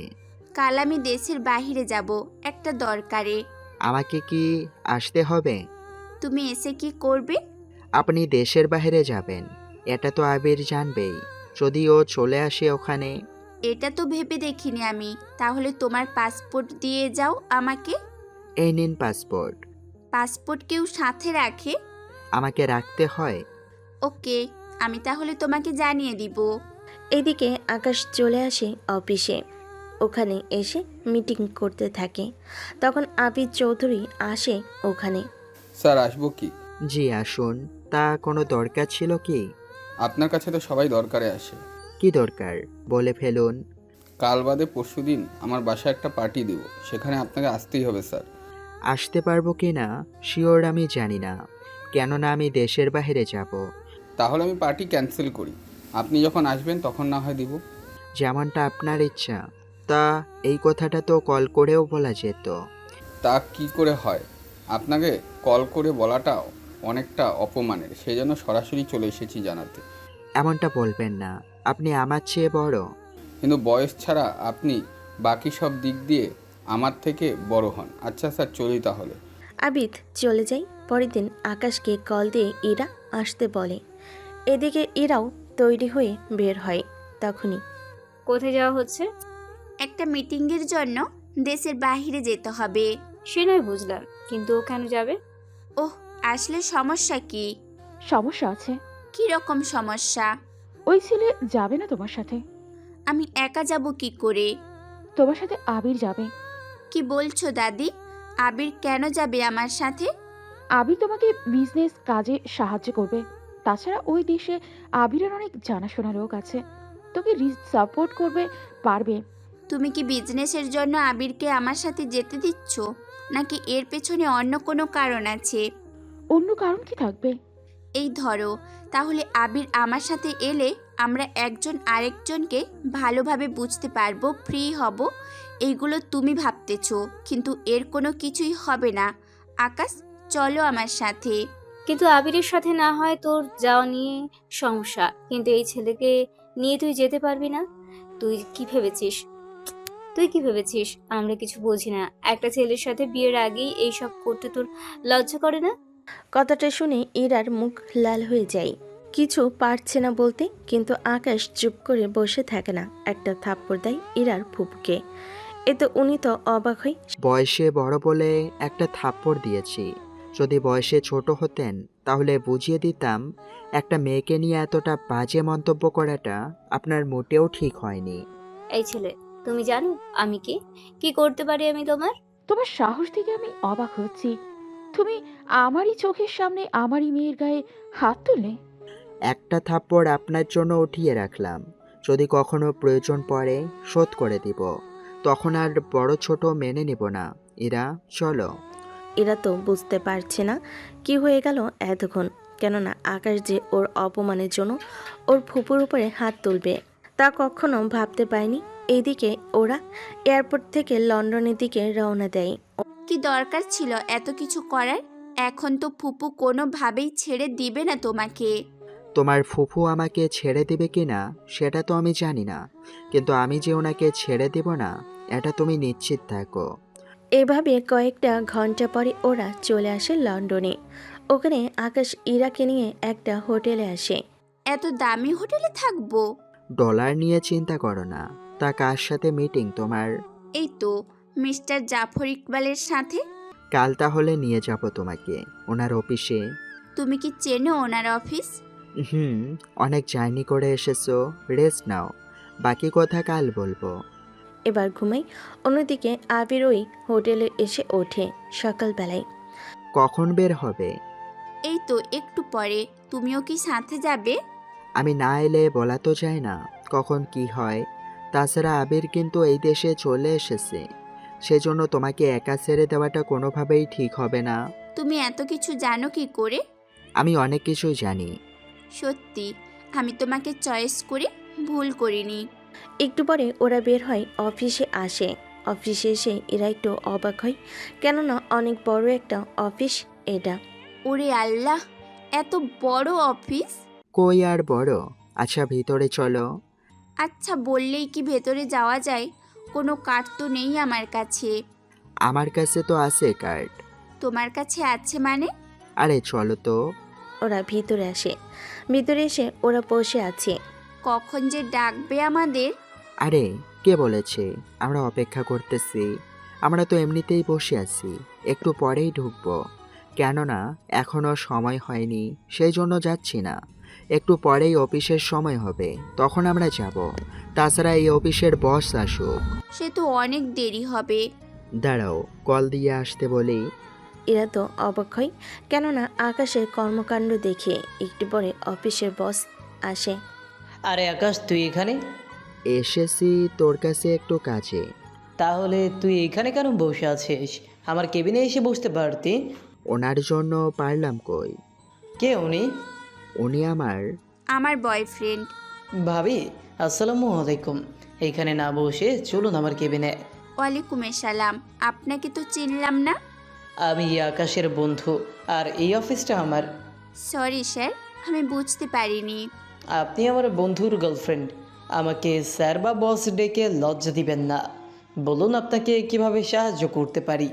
কাল আমি দেশের বাইরে যাব একটা দরকারে। আমাকে কি আসতে হবে? তুমি এসে কি করবে? আপনি দেশের বাইরে যাবেন, এটা তো আবির জানবেই। যদি ও চলে আসে ওখানে। এটা তো ভেবে দেখিনি আমি। তাহলে তোমার পাসপোর্ট দিয়ে যাও আমাকে। এই নিন পাসপোর্ট। পাসপোর্ট কেউ সাথে রাখে? আমাকে রাখতে হয়। ওকে, আমি তাহলে তোমাকে জানিয়ে দিব। এদিকে আকাশ চলে আসে অফিসে। ওখানে এসে মিটিং করতে থাকে। তখন আবির চৌধুরী আসে ওখানে। স্যার, আসবো কি? জি আসুন। তা কোনো দরকার ছিল কি? আপনার কাছে তো সবাই দরকারে আসে। কি দরকার বলে ফেলুন। কাল বাদে পরশুদিন আমার বাসায় একটা পার্টি দেব, সেখানে আপনাকে আসতেই হবে স্যার। আসতে পারবো কি না শিওর আমি জানি না, কেননা আমি দেশের বাইরে যাব। তাহলে আমি পার্টি ক্যান্সেল করি, আপনি যখন আসবেন তখন না হয় দিব। যেমনটা আপনার ইচ্ছা। তা এই কথাটা তো কল করেও বলা যেত। তা কি করে হয়? আপনাকে কল করে বলাটা অনেকটা অপমানের, সেই জন্য সরাসরি চলে এসেছি জানাতে। এমনটা বলবেন না, আপনি আমার চেয়ে বড়। কিন্তু বয়স ছাড়া আপনি বাকি সব দিক দিয়ে আমার থেকে বড় হন। আচ্ছা স্যার, চলি তাহলে। আবিদ চলে যায়। পরের দিন আকাশকে কল দিয়ে ইরা আসতে বলে। এদিকে ইরাও তৈরি হয়ে বের হয়। তখনই কোথায় যাওয়া হচ্ছে? একটা মিটিংয়ের জন্য দেশের বাইরে যেতে হবে। সে নয় বুঝলাম, কিন্তু ও কেন যাবে? ওহ, আসলে সমস্যা কি? সমস্যা আছে। কি রকম সমস্যা? ওই ছেলে যাবে না তোমার সাথে। আমি একা যাব কি করে? তোমার সাথে আবির যাবে। কি বলছো দাদি? আবির কেন যাবে আমার সাথে? আবির তোমাকে বিজনেস কাজে সাহায্য করবে। তাছাড়া ওই দেশে আবিরের অনেক জানাশোনা লোক আছে, তোকে সাপোর্ট করবে পারবে। তুমি কি বিজনেসের জন্য আবিরকে আমার সাথে যেতে দিচ্ছ, নাকি এর পেছনে অন্য কোনো কারণ আছে? অন্য কারণ কি থাকবে? এই ধরো, তাহলে আবির আমার সাথে এলে আমরা একজন আরেকজনকে ভালোভাবে বুঝতে পারবো, ফ্রি হব। এইগুলো তুমি ভাবতেছো, কিন্তু এর কোনো কিছুই হবে না। আকাশ, চলো আমার সাথে। কিন্তু আবিরের সাথে না হয় তোর যাওয়া নিয়ে সমস্যা, কিন্তু এই ছেলেকে নিয়ে তুই যেতে পারবি না। তুই কি ভেবেছিস আমরা কিছু বুঝি না? একটা ছেলের সাথে বিয়ের আগেই এইসব করতে তোর লজ্জা করে না? কথাটা শুনে ইরার মুখ লাল হয়ে যায়। কিছু পারছে না বলতে, কিন্তু আকাশ চুপ করে বসে থাকে না। একটা থাপ্পড় দেয় ইরার ফুপুকে। এতে উনি তো অবাক হয়ে বয়সে বড় বলে একটা থাপ্পড় দিয়েছি। যদি বয়সে ছোট হতেন তাহলে বুঝিয়ে দিতাম একটা মেয়েকে নিয়ে এতটা বাজে মন্তব্য করাটা আপনার মোটেও ঠিক হয়নি। এই ছেলে, তুমি জানো আমি কি করতে পারি আমি তোমার? তোমার সাহস থেকে আমি অবাক হচ্ছি। তুমি আমারই চোখের সামনে আমারই মেয়ের গায়ে হাত তুললে। একটা থাপ্পড় আপনার জন্য উঠিয়ে রাখলাম, যদি কখনো প্রয়োজন পড়ে শোধ করে দিব। তখন আর বড় ছোট মেনে নেব না। ইরা, চলো। এরা তো বুঝতে পারছে না কি হয়ে গেল এতক্ষণ, কেননা আকাশ যে ওর অপমানের জন্য ওর ফুপুর উপরে হাত তুলবে তা কখনো ভাবতে পারেনি। এইদিকে ওরা এয়ারপোর্ট থেকে লন্ডনের দিকে রওনা দেয়। কি দরকার ছিল এত কিছু করার? এখন তো ফুপু কোনোভাবেই ছেড়ে দিবে না তোমাকে। তোমার ফুফু আমাকে ছেড়ে দেবে কি না সেটা তো আমি জানি না, কিন্তু আমি যে ওনাকে ছেড়ে দেব না এটা তুমি নিশ্চিত থাকো। এভাবে কয়েকটা ঘন্টা পরে ওরা চলে আসে লন্ডনে। ওখানে আকাশ ইরাকে নিয়ে একটা হোটেলে আসে। এত দামি হোটেলে থাকবো? ডলার নিয়ে চিন্তা করো না। তা কার সাথে মিটিং তোমার? এই তো মিস্টার জাফর ইকবালের সাথে। কাল তাহলে নিয়ে যাব তোমাকে ওনার অফিসে। তুমি কি চেনো ওনার অফিস? হুম, অনেক জার্নি করে এসেছো, রেস্ট নাও, বাকি কথা কাল বলবো। এবার ঘুমাই। অন্যদিকে আবির ওই হোটেলে এসে ওঠে সকালবেলায়। কখন বের হবে? এই তো একটু পরে। তুমিও কি সাথে যাবে? আমি না এলে বলা তো যায় না কখন কি হয়। তাছাড়া আবির কিন্তু এই দেশে চলে এসেছে, সেজন্য তোমাকে একা ছেড়ে দেওয়াটা কোনোভাবেই ঠিক হবে না। তুমি এত কিছু জানো কি করে? আমি অনেক কিছুই জানি। সত্যি আমি তোমাকে চয়েস করে ভুল করিনি। একটু পরে ওরা বের হয়, অফিসে আসে। অফিসে এসে এরা একটু অবাক হয়, কেননা অনেক বড় একটা অফিস এটা। ওরে আল্লাহ, এত বড় অফিস! কই আর বড়। আচ্ছা ভিতরে চলো। আচ্ছা বললেই কি ভেতরে যাওয়া যায়? কোনো কার্ড তো নেই আমার কাছে। আমার কাছে তো আছে কার্ড। তোমার কাছে আছে মানে? আরে চলো তো। ওরা ভিতরে আসে। ভিতরে এসে ওরা বসে আছে। কখন যে ডাকবে আমাদের! আরে কে বলেছে আমরা অপেক্ষা করতেছি? আমরা তো এমনিতেই বসে আছি, একটু পরেই ঢুকবো। কেননা এখনো সময় হয়নি, সেই জন্য যাচ্ছি না। একটু পরেই অফিসের সময় হবে, তখন আমরা যাব। তাছাড়া এই অফিসের বস আসুক। সে তো অনেক দেরি হবে। দাঁড়াও, কল দিয়ে আসতে বলি। এরা তো অবাক হয়, কেননা আকাশের কর্মকাণ্ড দেখে। একটু পরে অফিসের বস আসে। আরে আকাশ, তুই এখানে? এসেছি তোর কাছে একটু কাজে। তাহলে তুই এখানে কেন বসে আছিস? আমার কেবিনে এসে বসতে পারতি। ওনার জন্য পারলাম কই। কে উনি? উনি আমার বয়ফ্রেন্ড। ভাবি, আসসালামু আলাইকুম। এখানে না বসে চলুন আমার কেবিনে। ওয়ালাইকুম আসসালাম। আপনাকে তো চিনলাম না। আমি আকাশের বন্ধু, আর এই অফিসটা আমার। সরি স্যার, আমি বুঝতে পারিনি। আপনি আমার বন্ধুর গার্লফ্রেন্ড। আমাকে স্যার বা বস ডেকে লজ্জা দিবেন না। বলুন আপনাকে কিভাবে সাহায্য করতে পারি।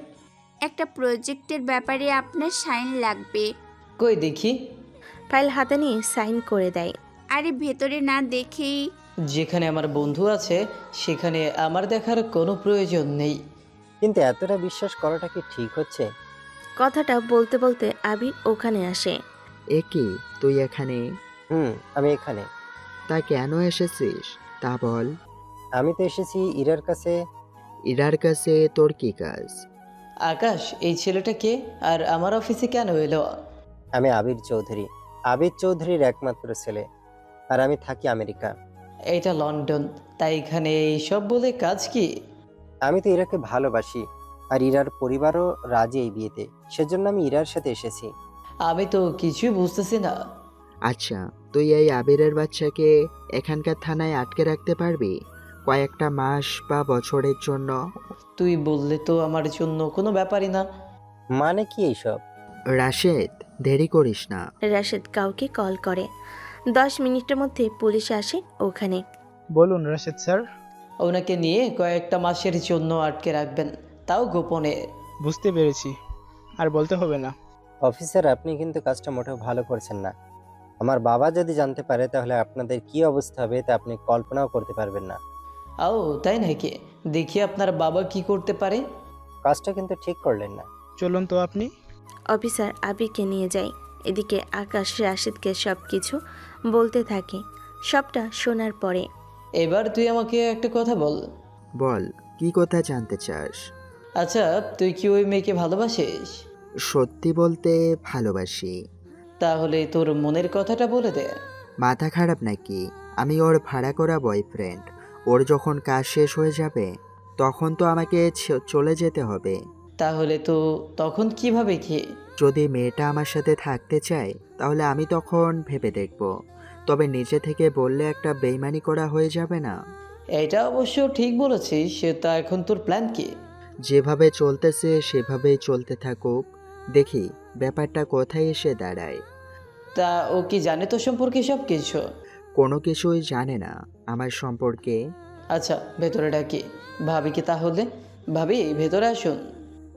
একটা প্রজেক্টের ব্যাপারে আপনার সাইন লাগবে। কই দেখি। ফাইল হাতে নিয়ে সাইন করে দেয়। আরে ভেতরে না দেখেই। যেখানে আমার বন্ধু আছে সেখানে আমার দেখার কোনো প্রয়োজন নেই। কিন্তু এতটা বিশ্বাস করাটা কি ঠিক হচ্ছে? কথাটা বলতে বলতে আবির ওখানে আসে। এ কি তুই এখানে? আমি এখানে। তা কেন এসেছিস তা বল। আমি তো এসেছি ইরার কাছে। ইরার কাছে তোর কি কাজ? আকাশ, এই ছেলেটা কে আর আমার অফিসে কেন এলো? আমি আবির চৌধুরী, আবির চৌধুরীর একমাত্র ছেলে, আর আমি থাকি আমেরিকা। এটা লন্ডন, তাই এখানে এইসব বলে কাজ কি? আমি তো ইরাকে ভালোবাসি, আর ইরার পরিবারও রাজি এই বিয়েতে, সেজন্য আমি ইরার সাথে এসেছি। আমি তো কিছুই বুঝতেছি না। আচ্ছা, তুই এই আবিরের বাচ্চাকে এখানকার থানায় আটকে রাখতে পারবি কয়েকটা মাস বা বছরের জন্য? তুই বললে তো আমার জন্য কোনো ব্যাপারই না। মানে কি এইসব? রাশেদ, দেরি করিস না। রাশেদ কাউকে কল করে। 10 মিনিটের মধ্যে পুলিশ আসে ওখানে। বলুন রাশেদ স্যার। ওনাকে নিয়ে কয়েকটা মাসের জন্য আটকে রাখবেন, তাও গোপনে। বুঝতে পেরেছি, আর বলতে হবে না। অফিসার, আপনি কিন্তু কাজটা মোটেও ভালো করছেন না। আমার বাবা যদি জানতে পারে তাহলে আপনাদের কি অবস্থা হবে তা আপনি কল্পনাও করতে পারবেন না। ও তাই নাকি? দেখি আপনার বাবা কি করতে পারে। কাজটা কিন্তু ঠিক করলেন না। চলুন তো আপনি। অফিসার আবিরকে নিয়ে যায়। এদিকে আকাশ রাশেদকে সব কিছু বলতে থাকে। সবটা শোনার পরে এবার তুই আমাকে একটা কথা বল। বল, কি কথা জানতে চাস? আচ্ছা, তুই কি ওই মেয়েকে ভালোবাসিস? সত্যি বলতে ভালোবাসি। তাহলে তোর মনের কথাটা বলে দে। মাথা খারাপ নাকি? আমি ওর ভাড়া করা বয়ফ্রেন্ড। ওর যখন কাজ শেষ হয়ে যাবে তখন তো আমাকে চলে যেতে হবে। তাহলে তো তখন কিভাবে কি? যদি মেয়েটা আমার সাথে থাকতে চায় তাহলে আমি তখন ভেবে দেখব। তবে নিজে থেকে বললে একটা বেইমানি করা হয়ে যাবে না? এটা অবশ্য ঠিক বলেছিস। তা এখন তোর প্ল্যান কি? যেভাবে চলতেছে সেভাবেই চলতে থাকুক, দেখি ব্যাপারটা কোথায় এসে দাঁড়ায়। তা ও কি জানে তো সম্পর্কে সব কিছু? কোনো কিছুই জানে না আমার সম্পর্কে। আচ্ছা, ভেতরে ডাকি ভাবি কি তাহলে? ভাবি, ভেতরে আসুন।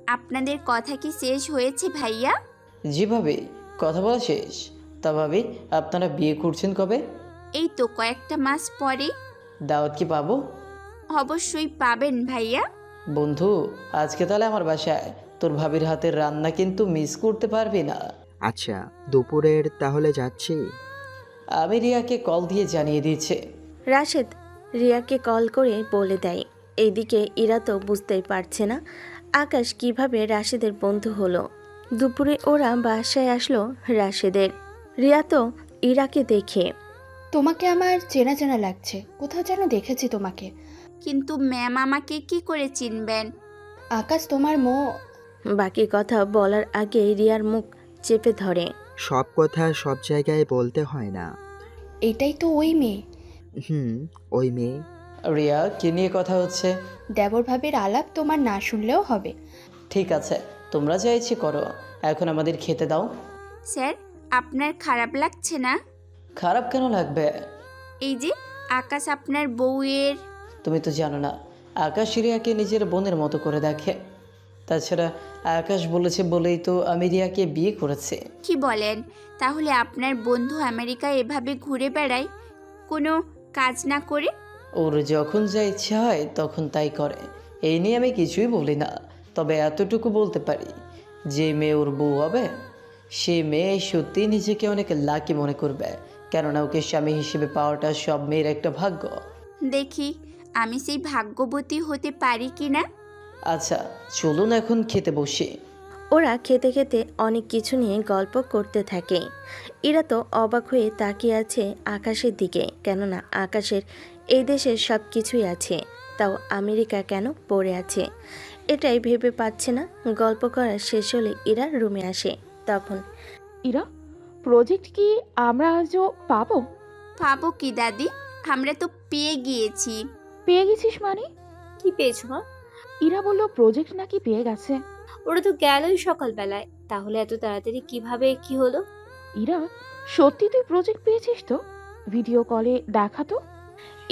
আপনাদের কথা কি শেষ হয়েছে ভাইয়া? যেভাবে কথা বলা শেষ। তা ভাবি, আপনারা বিয়ে করছেন কবে? এই তো কয়েকটা মাস পরে। দাওয়াত কি পাবো? অবশ্যই পাবেন ভাইয়া। বন্ধু, আজকে তাহলে আমার বাসায় তোর ভাবির হাতের রান্না কিন্তু মিস করতে পারবি না। আচ্ছা, দুপুরের তাহলে যাচ্ছি। আমি রিয়াকে কল দিয়ে জানিয়ে দিয়েছে। রাশেদ রিয়াকে কল করে বলে দেয়। এইদিকে ইরা তো বুঝতেই পারছে না আকাশ কিভাবে রাশেদের বন্ধু হলো। দুপুরে ওরা বাসায় আসলো রাশেদের। রিয়া তো ইরাকে দেখে, তোমাকে আমার চেনা চেনা লাগছে, কোথাও যেন দেখেছি তোমাকে। কিন্তু ম্যাম আমাকে কি করে চিনবেন? আকাশ তোমার বাকি কথা বলার আগে রিয়ার মুখ চেপে ধরে। সব কথা সব জায়গায় বলতে হয় না। এটাই তো ওই মেয়ে। ওই মেয়ে। রিয়া, কি নিয়ে কথা হচ্ছে? দেবর ভাবির আলাপ তোমার না শুনলেও হবে। ঠিক আছে, তোমরা যা ইচ্ছে করো, এখন আমাদের খেতে দাও। স্যার, আপনার খারাপ লাগছে না? খারাপ কেন লাগবে? এই যে আকাশ আপনার বউয়ের। তুমি তো জানো না, আকাশ রিয়াকে নিজের বোনের মতো করে দেখে। তাছাড়া আকাশ বলেছে বলেই তো আমি রিয়াকে বিয়ে করেছি। কি বলেন? তাহলে আপনার বন্ধু আমেরিকায় এভাবে ঘুরে বেড়ায় কোনো কাজ না করে? ওর যখন যা ইচ্ছা হয় তখন তাই করে, এই নিয়ে আমি কিছুই বলি না। তবে এতটুকু বলতে পারি, যে মেয়ে ওর বউ হবে সেই মেয়ে সত্যি নিজেকে অনেক লাকি মনে করবে, কেননা ওকে স্বামী হিসেবে পাওয়াটা সব মেয়ের একটা ভাগ্য। দেখি আমি সেই ভাগ্যবতী হতে পারি কি না। আচ্ছা চলুন এখন খেতে বসি। ওরা খেতে খেতে অনেক কিছু নিয়ে গল্প করতে থাকে। এরা তো অবাক হয়ে তাকিয়ে আছে আকাশের দিকে, কেননা আকাশের এই দেশের সব কিছুই আছে, তাও আমেরিকা কেন পড়ে আছে এটাই ভেবে পাচ্ছে না। গল্প করা শেষ হলে এরা রুমে আসে। তখন ইরা, প্রজেক্ট কি আমরা আজও পাবো? পাবো কি দাদি, আমরা তো পেয়ে গিয়েছি। পেয়ে গেছিস মানে? কি পেয়েছো মা? ইরা বলল প্রজেক্ট নাকি পেয়ে গেছে। ওরা তো গেলই সকালবেলায়, তাহলে এত তাড়াতাড়ি কিভাবে কি হলো? ইরা, সত্যি তুই প্রজেক্ট পেয়েছিস তো? ভিডিও কলে দেখাতো।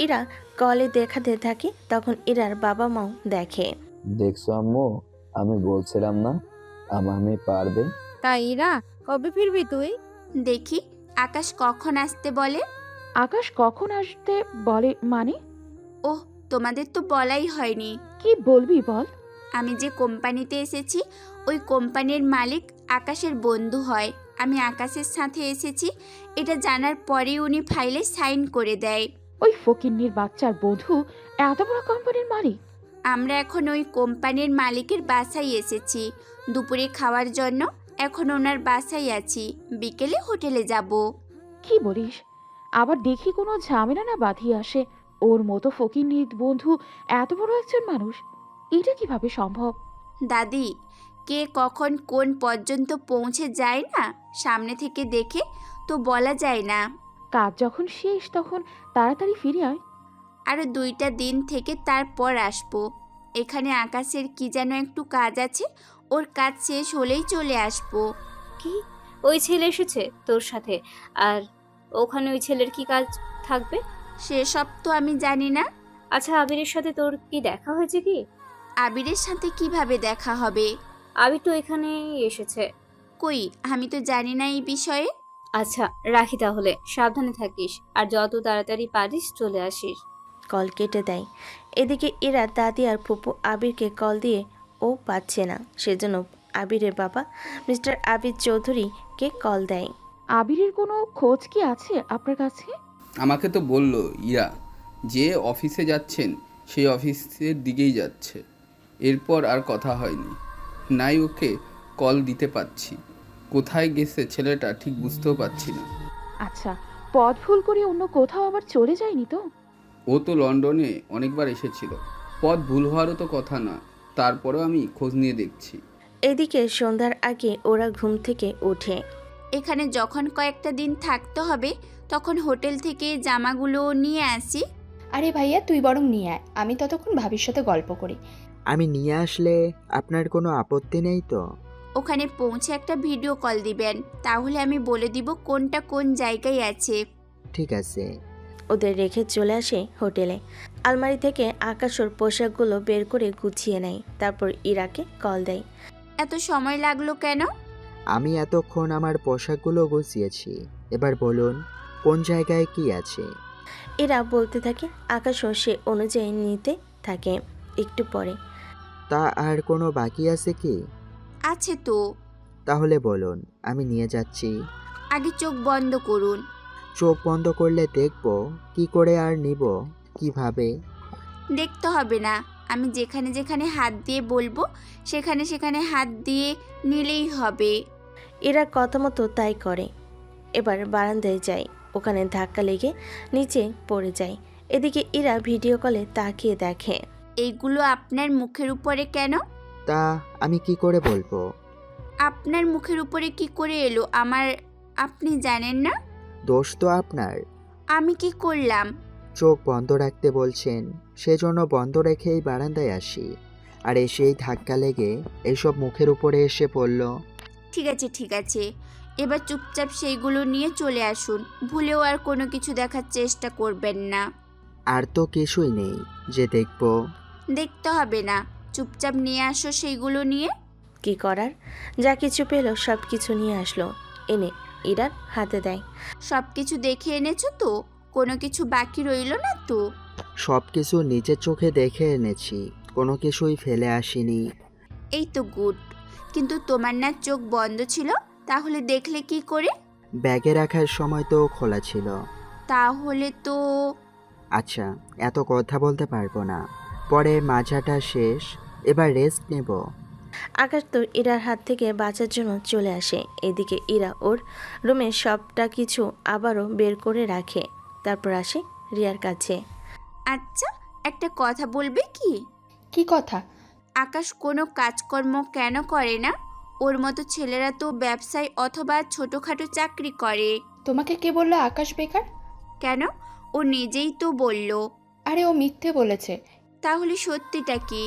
এরা কলে দেখাতে থাকে, তখন এরার বাবা মাও দেখে। দেখছো আম্মু, আমি বলছিলাম না আমার মেয়ে পারবে। তাই ইরা, কবে ফিরবি তুই? দেখি আকাশ কখন আসতে বলে। আকাশ কখন আসতে বলে মানে? ওহ, তোমাদের তো বলাই হয়নি। কি বলবি বল। আমি যে কোম্পানিতে এসেছি ওই কোম্পানির মালিক আকাশের বন্ধু হয়। আমি আকাশের সাথে এসেছি এটা জানার পরেই উনি ফাইলে সাইন করে দেয়। ওই ফকিন্নির বাচ্চার বন্ধু এত বড় কোম্পানির মালিক? আমরা এখন ওই কোম্পানির মালিকের বাসায় এসেছি দুপুরে খাওয়ার জন্য। এখন ওনার বাসায় আছি, বিকেলে হোটেলে যাব। কি বলিস? আবার দেখি কোনো ঝামেলা না বাঁধিয়ে আসে। ওর মতো ফকিন্নির বন্ধু এত বড় একজন মানুষ, এটা কিভাবে সম্ভব? দাদি, কে কখন কোন পর্যন্ত পৌঁছে যায় না সামনে থেকে দেখে তো বলা যায় না। কাজ যখন শেষ তখন তাড়াতাড়ি ফিরে আয়। আরও 2টা দিন থেকে তারপর আসবো। এখানে আকাশের কি যেন একটু কাজ আছে, ওর কাজ শেষ হলেই চলে আসবো। কি, ওই ছেলে এসেছে তোর সাথে? আর ওখানে ওই ছেলের কি কাজ থাকবে? সেসব তো আমি জানি না। আচ্ছা, আবিরের সাথে তোর কি দেখা হয়েছে কি? আবিরের সাথে কিভাবে দেখা হবে? আবির তো এখানেই এসেছে। কই, আমি তো জানি না এই বিষয়ে। আচ্ছা রাখি তাহলে, সাবধানে থাকিস আর যত তাড়াতাড়ি পারিস চলে আসিস। কল কেটে দেয়। এদিকে এরা দাদি আর ফুপু আবিরকে কল দিয়ে ও পাচ্ছে না, সেজন্য আবিরের বাবা মিস্টার আবির চৌধুরীকে কল দেয়। আবিরের কোনো খোঁজ কি আছে আপনার কাছে? আমাকে তো বলল ইরা যে অফিসে যাচ্ছেন সেই অফিসের দিকেই যাচ্ছে। এরপর আর কথা হয়নি, নাই ওকে কল দিতে পারছি। কোথায় গেছে ছেলেটা ঠিক বুঝতেও পারছি না। আচ্ছা, পথ ভুল করে অন্য কোথাও আবার চলে যায়নি তো? ও তো লন্ডনে অনেকবার এসেছিল, পথ ভুল হওয়ারও তো কথা না। তারপরেও আমি খোঁজ নিয়ে দেখছি। এদিকে সন্ধ্যার আগে ওরা ঘুম থেকে ওঠে। এখানে যখন কয়েকটা দিন থাকতে হবে তখন হোটেল থেকে জামাগুলো নিয়ে আসি। আরে ভাইয়া, তুই বরং নিয়ে আয়, আমি ততক্ষণ ভাবির সাথে গল্প করি। আমি নিয়ে আসলে আপনার কোনো আপত্তি নেই তো? ওখানে পৌঁছে একটা ভিডিও কল দিবেন, তাহলে আমি বলে দিব কোনটা কোন জায়গায় আছে। ঠিক আছে। ওদের রেখে চলে আসে হোটেলে। আলমারি থেকে আকাশ ওর পোশাকগুলো বের করে গুছিয়ে নেয়, তারপর ইরাকে কল দেয়। এত সময় লাগলো কেন? আমি এতক্ষণ আমার পোশাকগুলো গুছিয়েছি। এবার বলুন কোন জায়গায় কি আছে। ইরা বলতে থাকে, আকাশও সে অনুযায়ী নিতে থাকে। একটু পরে, তা আর কোনো বাকি আছে কি? আছে তো। তাহলে বলুন, আমি নিয়ে যাচ্ছি। আগে চোখ বন্ধ করুন। চোখ বন্ধ করলে দেখব কি করে আর নিব কিভাবে? দেখতে হবে না, আমি যেখানে যেখানে হাত দিয়ে বলবো সেখানে সেখানে হাত দিয়ে নিলেই হবে। ইরা কথা মতো তাই করে। এবার বারান্দায় যায়, ওখানে ধাক্কা লেগে নিচে পড়ে যায়। এদিকে ইরা ভিডিও কলে তাকিয়ে দেখে। এইগুলো আপনার মুখের উপরে কেন? তা আমি কি করে বলবো? আপনার মুখের উপরে কি করে এলো আপনি জানেন না? দোষ তো আপনার। আমি কি করলাম? চোখ বন্ধ রাখতে বলছেন, সেজন্য বন্ধ রেখেই বারান্দায় আসি, আর এসেই ধাক্কা লেগে এইসব মুখের উপরে এসে পড়ল। ঠিক আছে, এবার চুপচাপ সেইগুলো নিয়ে চলে আসুন। ভুলেও আর কোনো কিছু দেখার চেষ্টা করবেন না। আর তো কিছুই নেই যে দেখব। দেখতে হবে না, চুপচাপ নিয়ে আসো সেইগুলো নিয়ে। কি করার, যা কিছু পেল সব কিছু নিয়ে আসলো, এনে ইরার হাতে দেয়। সব কিছু দেখে এনেছো তো? কোনো কিছু বাকি রইলো না তো? সব কিছু নিজের চোখে দেখে এনেছি, কোনো কিছুই ফেলে আসিনি। এই তো গুড। কিন্তু তোমার না চোখ বন্ধ ছিল, তাহলে দেখলে কি করে? ব্যাগে রাখার সময় তো খোলা ছিল। তাহলে তো আচ্ছা, এত কথা বলতে পারবো না, পরে মাজাটা শেষ, এবার রেস্ট নেব। আকাশ তো ইরার হাত থেকে বাঁচার জন্য চলে আসে। এদিকে ইরা ওর রুমে সবটা কিছু আবারও বের করে রাখে, তারপর আসে রিয়ার কাছে। আচ্ছা, একটা কথা বলবে কি? কি কথা? আকাশ কোনো কাজকর্ম কেন করে না? ওর মতো ছেলেরা তো ব্যবসায় অথবা ছোটোখাটো চাকরি করে। তোমাকে কে বললো আকাশ বেকার? কেন? ও নিজেই তো বলল। আরে ও মিথ্যে বলেছে। তাহলে সত্যিটা কি?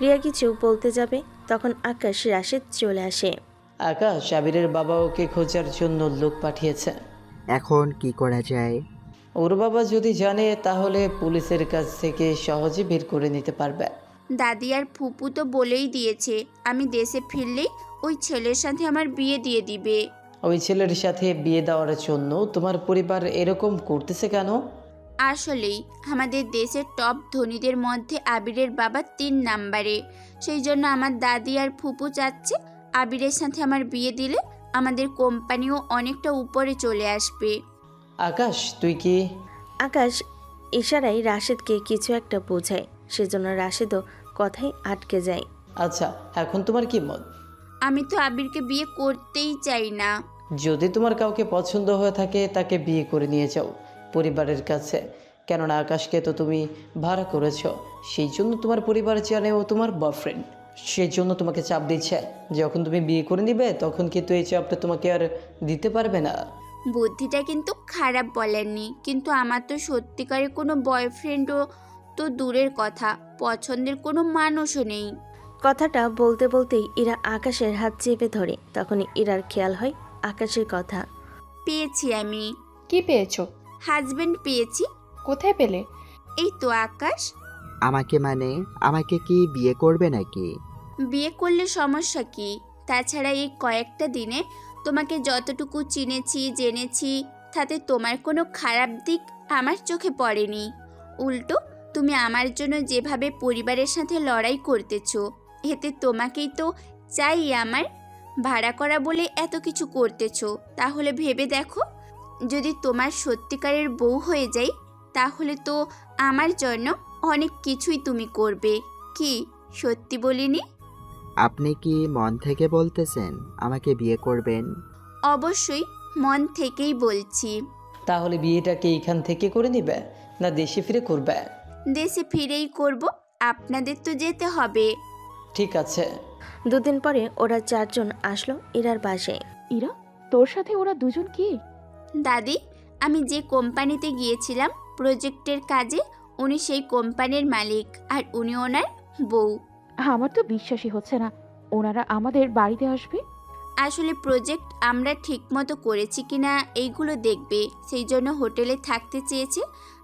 রিয়া কিছু বলতে যাবে, তখন আকাশ রাশেদ চলে আসে। আকাশ, আবিরের বাবা ওকে খোঁজার জন্য লোক পাঠিয়েছে। এখন কি করা যায়? ওর বাবা যদি জানে তাহলে পুলিশের কাছ থেকে সহজে বের করে নিতে পারবে। দাদি আর ফুপু তো বলেই দিয়েছে আমি দেশে ফিরলেই ওই ছেলের সাথে আমার বিয়ে দিয়ে দিবে। ওই ছেলের সাথে বিয়ে দেওয়ার জন্য তোমার পরিবার এরকম করতেছে কেন? আসলেই আমাদের দেশের টপ ধনীদের মধ্যে আবিরের বাবা 3 নাম্বারে। সেই জন্য আমার দাদি আর ফুপু চাচ্ছে আবিরের সাথে আমার বিয়ে দিলে আমাদের কোম্পানিও অনেকটা উপরে চলে আসবে। আকাশ, তুই কি? আকাশ ইশারায় রাশেদকে কিছু একটা বোঝায়, সেজন্য রাশেদও কথাই আটকে যায়। আচ্ছা, এখন তোমার কি মত? আমি তো আবিরকে বিয়ে করতেই চাই না। যদি তোমার কাউকে পছন্দ হয়ে থাকে তাকে বিয়ে করে নিয়ে যাও পরিবারের কাছে, কেননা আকাশকে তো তুমি ভাড়া করেছো, সেই জন্য তোমার পরিবার জানে ও তোমার বয়ফ্রেন্ড, সেই জন্য তোমাকে চাপ দিচ্ছে। যখন তুমি বিয়ে করে নিবে তখন কিন্তু এই চাপটা তোমাকে আর দিতে পারবে না। বুদ্ধিটা কিন্তু খারাপ বলেননি, কিন্তু আমার তো সত্যিকারের কোনো বয়ফ্রেন্ডও তো দূরের কথা, পছন্দের কোনো মানুষও নেই। কথাটা বলতে বলতেই ইরা আকাশের হাত চেপে ধরে, তখনই ইরার খেয়াল হয় আকাশের কথা। পেয়েছি আমি। কি পেয়েছো? হাজবেন্ড পেয়েছি। কোথায় পেলে? এই তো আকাশ। আমাকে কি বিয়ে করবে নাকি? বিয়ে করলে সমস্যা কি? তাছাড়া এই কয়েকটা দিনে তোমাকে যতটুকু চিনেছি জেনেছি, তাতে তোমার কোনো খারাপ দিক আমার চোখে পড়েনি। উল্টো তুমি আমার জন্য যেভাবে পরিবারের সাথে লড়াই করতেছো, এতে তোমাকেই তো চাই আমার। ভাড়া করা বলে এত কিছু করতেছো, তাহলে ভেবে দেখো, যদি তোমার সত্যিকারের বউ হয়ে যাই তাহলে তো আমার জন্য অনেক কিছুই তুমি করবে। কি সত্যি বলিনি? আপনি কি মন থেকে বলতেছেন আমাকে বিয়ে করবেন? অবশ্যই মন থেকেই বলছি। তাহলে বিয়েটাকে এইখান থেকে করে নিবে না দেশে ফিরে করবে? দেশে ফিরেই করব, আপনাদের তো যেতে হবে। ঠিক আছে। দুদিন পরে ওরা 4 জন আসলো ইরার বাসায়। ইরা, তোর সাথে ওরা দুজন কি? দাদি, আমি যে কোম্পানিতে গিয়েছিলাম প্রজেক্টের কাজে, উনি সেই কোম্পানির মালিক আর উনি ওনার বউ। আমার তো বিশ্বাসই হচ্ছে না ওনারা আমাদের বাড়িতে আসবে। আসলে প্রজেক্ট আমরা ঠিকমতো করেছি কিনা এইগুলো দেখবে, সেই জন্য হোটেলে থাকতে চেয়েছে।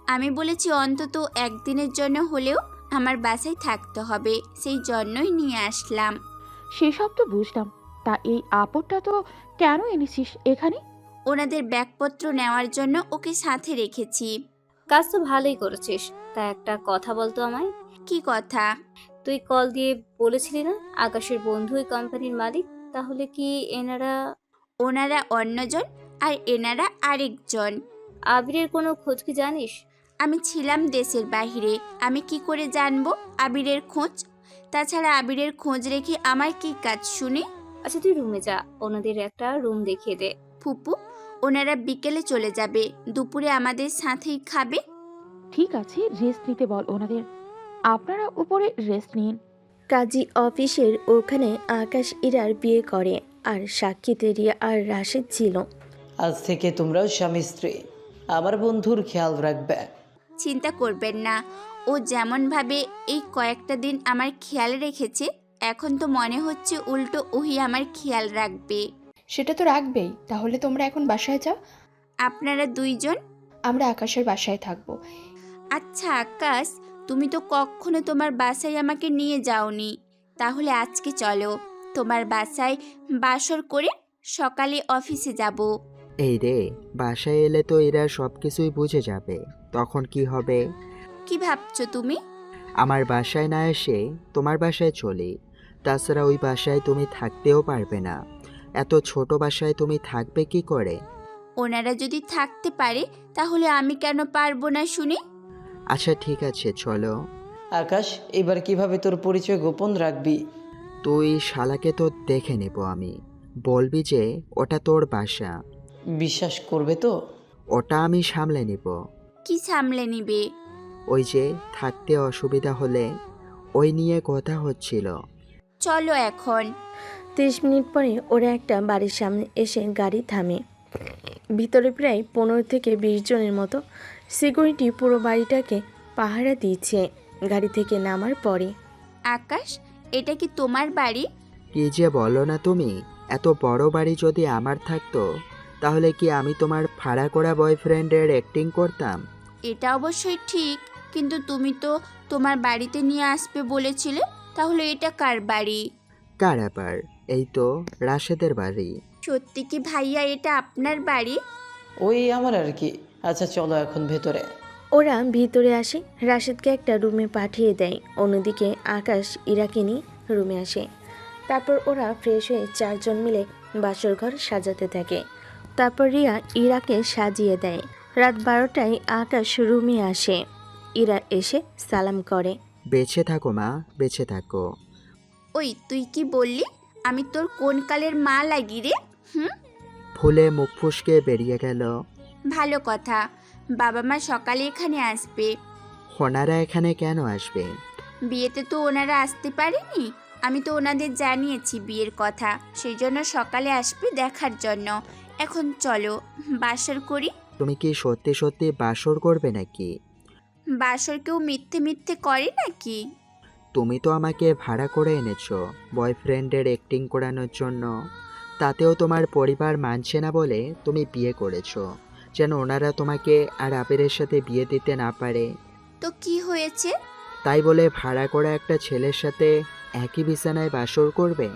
আমি বলেছি অন্তত একদিনের জন্য হলেও আমার বাসায় থাকতে হবে, সেই জন্যই নিয়ে আসলাম। সেসব তো বুঝলাম, তা এই আপদটা তো কেন এনেছিস এখানে? ওনাদের ব্যাগপত্র নেওয়ার জন্য ওকে সাথে রেখেছি। কাজ তো ভালোই করেছিস। তা একটা কথা বলতো আমায়। কি কথা? তুই কল দিয়ে বলেছিলি না আকাশের বন্ধু এই কোম্পানির মালিক? তাহলে কি এনারা? ওনারা অন্যজন আর এনারা আরেকজন। আবিরের কোনো খোঁজ কি জানিস? আমি ছিলাম দেশের বাইরে, আমি কি করে জানবো আবিরের খোঁজ? তাছাড়া আবিরের খোঁজ রেখে আমার কি কাজ শুনি? আচ্ছা তুই রুমে যা, ওনাদের একটা রুম দেখিয়ে দে। ফুপু, ওনারা বিকেলে চলে যাবে, দুপুরে আমাদের সাথেই খাবে। ঠিক আছে, রেস্ট নিতে বল ওনাদের। আপনারা উপরে রেস্ট নিন। কাজী অফিসের ওখানে আকাশ ইরার বিয়ে করে, আর সাক্ষীতে রিয়া আর রাশেদ ছিল। আজ থেকে তোমরাও স্বামী স্ত্রী। আমার বন্ধুর খেয়াল রাখবে। চিন্তা করবেন না, ও যেমনভাবে এই কয়েকটা দিন আমার খেয়াল রেখেছে, এখন তো মনে হচ্ছে উল্টো ওহি আমার খেয়াল রাখবে। সেটা তো রাখবেই। তাহলে তোমরা এখন বাসায় যাও, আপনারা দুইজন? আমরা আকাশের বাসায় থাকবো। আচ্ছা আকাশ, তুমি তো কখনো তোমার বাসায় আমাকে নিয়ে যাওনি, তাহলে আজকে চলো তোমার বাসায় বাসর করে সকালে অফিসে যাব। এই রে, বাসায় এলে তো এরা সব কিছুই বুঝে যাবে, তখন কি হবে? কি ভাবছো তুমি? আমার বাসায় না এসে তোমার বাসায় চলি। তাছাড়া ওই বাসায় তুমি থাকতেও পারবে না। এত ছোট বাসায় তুমি থাকবে কি করে? ওনারা যদি থাকতে পারে তাহলে আমি কেন পারবো না শুনি? আচ্ছা ঠিক আছে, চলো। আকাশ, এবার কিভাবে তোর পরিচয় গোপন রাখবি? তুই শালাকে তো দেখে নেব আমি, বলবি যে ওটা তোর বাসা। বিশ্বাস করবে তো? ওটা আমি সামলে নিব। কি সামলে নিবে? ওই যে থাকতে অসুবিধা হলে ওই নিয়ে কথা হচ্ছিল। চলো এখন। 30 মিনিট পরে ওরা একটা বাড়ির সামনে এসে গাড়ি থামে। ভিতরে প্রায় 15 থেকে 20 জনের মতো সিকিউরিটি পুরো বাড়িটাকে পাহারা দিচ্ছে। গাড়ি থেকে নামার পরে, আকাশ, এটা কি তোমার বাড়ি? কি যে বলো না তুমি, এত বড় বাড়ি যদি আমার থাকতো তাহলে কি আমি তোমার ভাড়া করা বয়ফ্রেন্ডের অ্যাক্টিং করতাম? এটা অবশ্যই ঠিক, কিন্তু তুমি তো তোমার বাড়িতে নিয়ে আসবে বলেছিলে, তাহলে এটা কার বাড়ি? কার আবার? এই তো রাশেদের বাড়ি। সত্যি কি ভাইয়া এটা আপনার বাড়ি? ওই আমার আর কি। আচ্ছা চলো এখন ভেতরে। ওরা ভিতরে আসে, রাশেদকে একটা রুমে পাঠিয়ে দেয়। অন্যদিকে আকাশ ইরাকে নিয়ে রুমে আসে। তারপর ওরা ফ্রেশ হয়ে 4 জন মিলে বাসর ঘর সাজাতে থাকে। তারপর রিয়া ইরাকে সাজিয়ে দেয়। রাত 12টায় আকাশ রুমে আসে। ইরা এসে সালাম করে। বেঁচে থাকো মা, বেঁচে থাকো। ওই তুই কি বললি? আমি তোর কোন কালের মা লাগি রে? ফুলে মুখ ফুসকে বেরিয়ে গেল। ভালো কথা, বাবা মা সকালে এখানে আসবে। ওনারা এখানে কেন আসবে? বিয়েতে তো ওনারা আসতে পারেনি, আমি তো ওনাদের জানিয়েছি বিয়ের কথা, সেই জন্য সকালে আসবে দেখার জন্য। এখন চলো বাসর করি। তুমি কি সত্যি সত্যি বাসর করবে নাকি? বাসর কেউ মিথ্যে মিথ্যে করে নাকি? তুমি তো আমাকে ভাড়া করে এনেছো বয়ফ্রেন্ডের অ্যাক্টিং করানোর জন্য, তাতেও তোমার পরিবার মানছে না বলে তুমি বিয়ে করেছো, যেন ওনারা তোমাকে আর আবিরের সাথে বিয়ে দিতে না পারে। তো কি হয়েছে? তাই বলে ভাড়া করা একটা ছেলের সাথে একই বিছানায় বাসর করবে?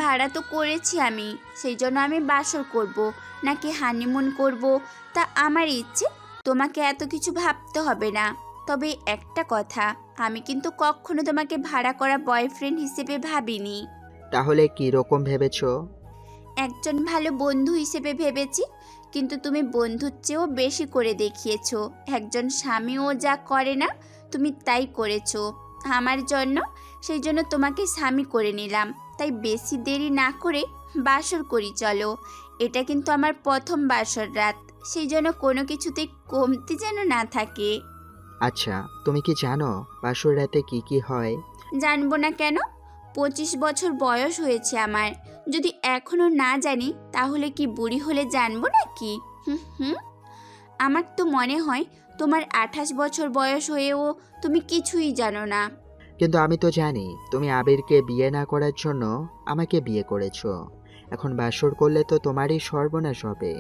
ভাড়া তো করেছি আমি, সেই জন্য আমি বাসর করব নাকি হানিমুন করব তা আমার ইচ্ছে, তোমাকে এত কিছু ভাবতে হবে না। তবে একটা কথা, আমি কিন্তু কখনো তোমাকে ভাড়া করা বয়ফ্রেন্ড হিসেবে ভাবিনি। তাহলে কি রকম ভেবেছো? একজন ভালো বন্ধু হিসেবে ভেবেছি, কিন্তু তুমি বন্ধুর চেয়েও বেশি করে দেখিয়েছো। একজন স্বামীও যা করে না তুমি তাই করেছো আমার জন্য, সেই জন্য তোমাকে স্বামী করে নিলাম। তাই বেশি দেরি না করে বাসর করি চলো। এটা কিন্তু আমার প্রথম বাসর রাত, সেই জন্য কোনো কিছুতে কমতি যেন না থাকে। আচ্ছা, তুমি কি জানো বাসর রাতে কি কি হয়? জানবো না কেন? 25 বছর বয়স হয়েছে আমার, যদি এখনো না জানি তাহলে কি বুড়ি হলে জানবো নাকি? হুম, আমার তো মনে হয় তোমার 28 বছর বয়স হয়েও তুমি কিছুই জানো না। কিন্তু আমি তো জানি তুমি আবিরকে বিয়ে না করার জন্য আমাকে বিয়ে করেছো। এখন বাসর করলে তো তোমারই সর্বনাশ হবে।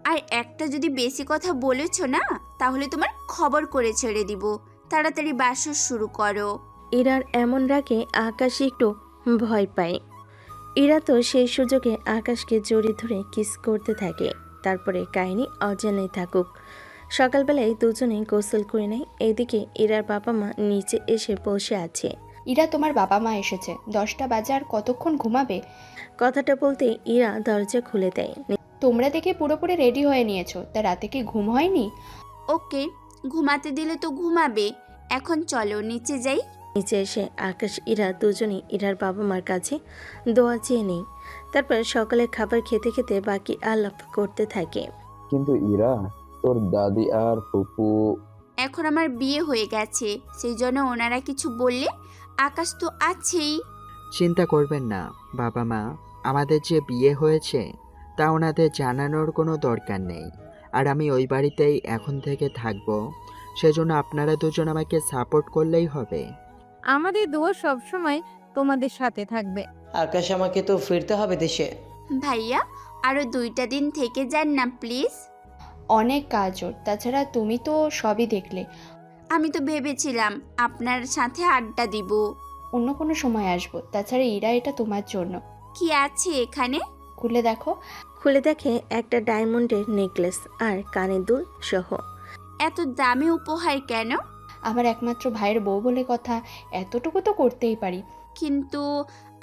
আর একটা যদি বেশি কথা বলেছো না, তাহলে তোমার খবর করে ছেড়ে দিব। তাড়াতাড়ি বাসর শুরু করো। ইরার এমন রাগে আকাশ একটু ভয় পায়। ইরা তো সেই সুযোগে আকাশকে জড়িয়ে ধরে কিস করতে থাকে। তারপরে কাহিনী অজানাই থাকুক। সকালবেলায় দুজনে গোসল করে নেয়। এইদিকে ইরার বাবা মা নিচে এসে বসে আছে। ইরা, তোমার বাবা মা এসেছে। 10টা বাজে, আর কতক্ষণ ঘুমাবে? কথাটা বলতে ইরা দরজা খুলে দেয়। তোমরা দেখে পুরোপুরি রেডি হয়ে নিয়েছো, তা রাতে কি ঘুম হয়নি? ওকে, ঘুমাতে দিলে তো ঘুমাবে। এখন চলো নিচে যাই। নিচে এসে আকাশ ইরা দুজনেই ইরার বাবা মার কাছে দোয়া চেয়ে নেই। তারপর সকালে খাবার খেতে খেতে বাকি আলাপ করতে থাকে। কিন্তু ইরা, তোর দাদি আর ফুপু এখন আমার বিয়ে হয়ে গেছে, সেই জন্য ওনারা কিছু বললে আকাশ তো আছেই। চিন্তা করবেন না বাবা মা, আমাদের যে বিয়ে হয়েছে তা ওনাদের জানানোর কোনো দরকার নেই। আর আমি ওই বাড়িতেই এখন থেকে থাকবো, সেজন্য আপনারা দুজন আমাকে সাপোর্ট করলেই হবে। আমাদের দোয়া সবসময় তোমাদের সাথে থাকবে। আকাশ, আমাকে তো ফিরতে হবে দেশে। ভাইয়া, আরো 2টা দিন থেকে যান না প্লিজ। অনেক কাজ ওর, তাছাড়া তুমি তো সবই দেখলে। আমি তো ভেবেছিলাম আপনার সাথে আড্ডা দিব। অন্য কোনো সময় আসবো। তাছাড়া ইরা, এটা তোমার জন্য। কি আছে এখানে? খুলে দেখো। খুলে দেখে একটা ডায়মন্ডের নেকলেস আর কানের দুল সহ। এত দামি উপহার কেন? আমার একমাত্র ভাইয়ের বউ বলে কথা, এতটুকু তো করতেই পারি। কিন্তু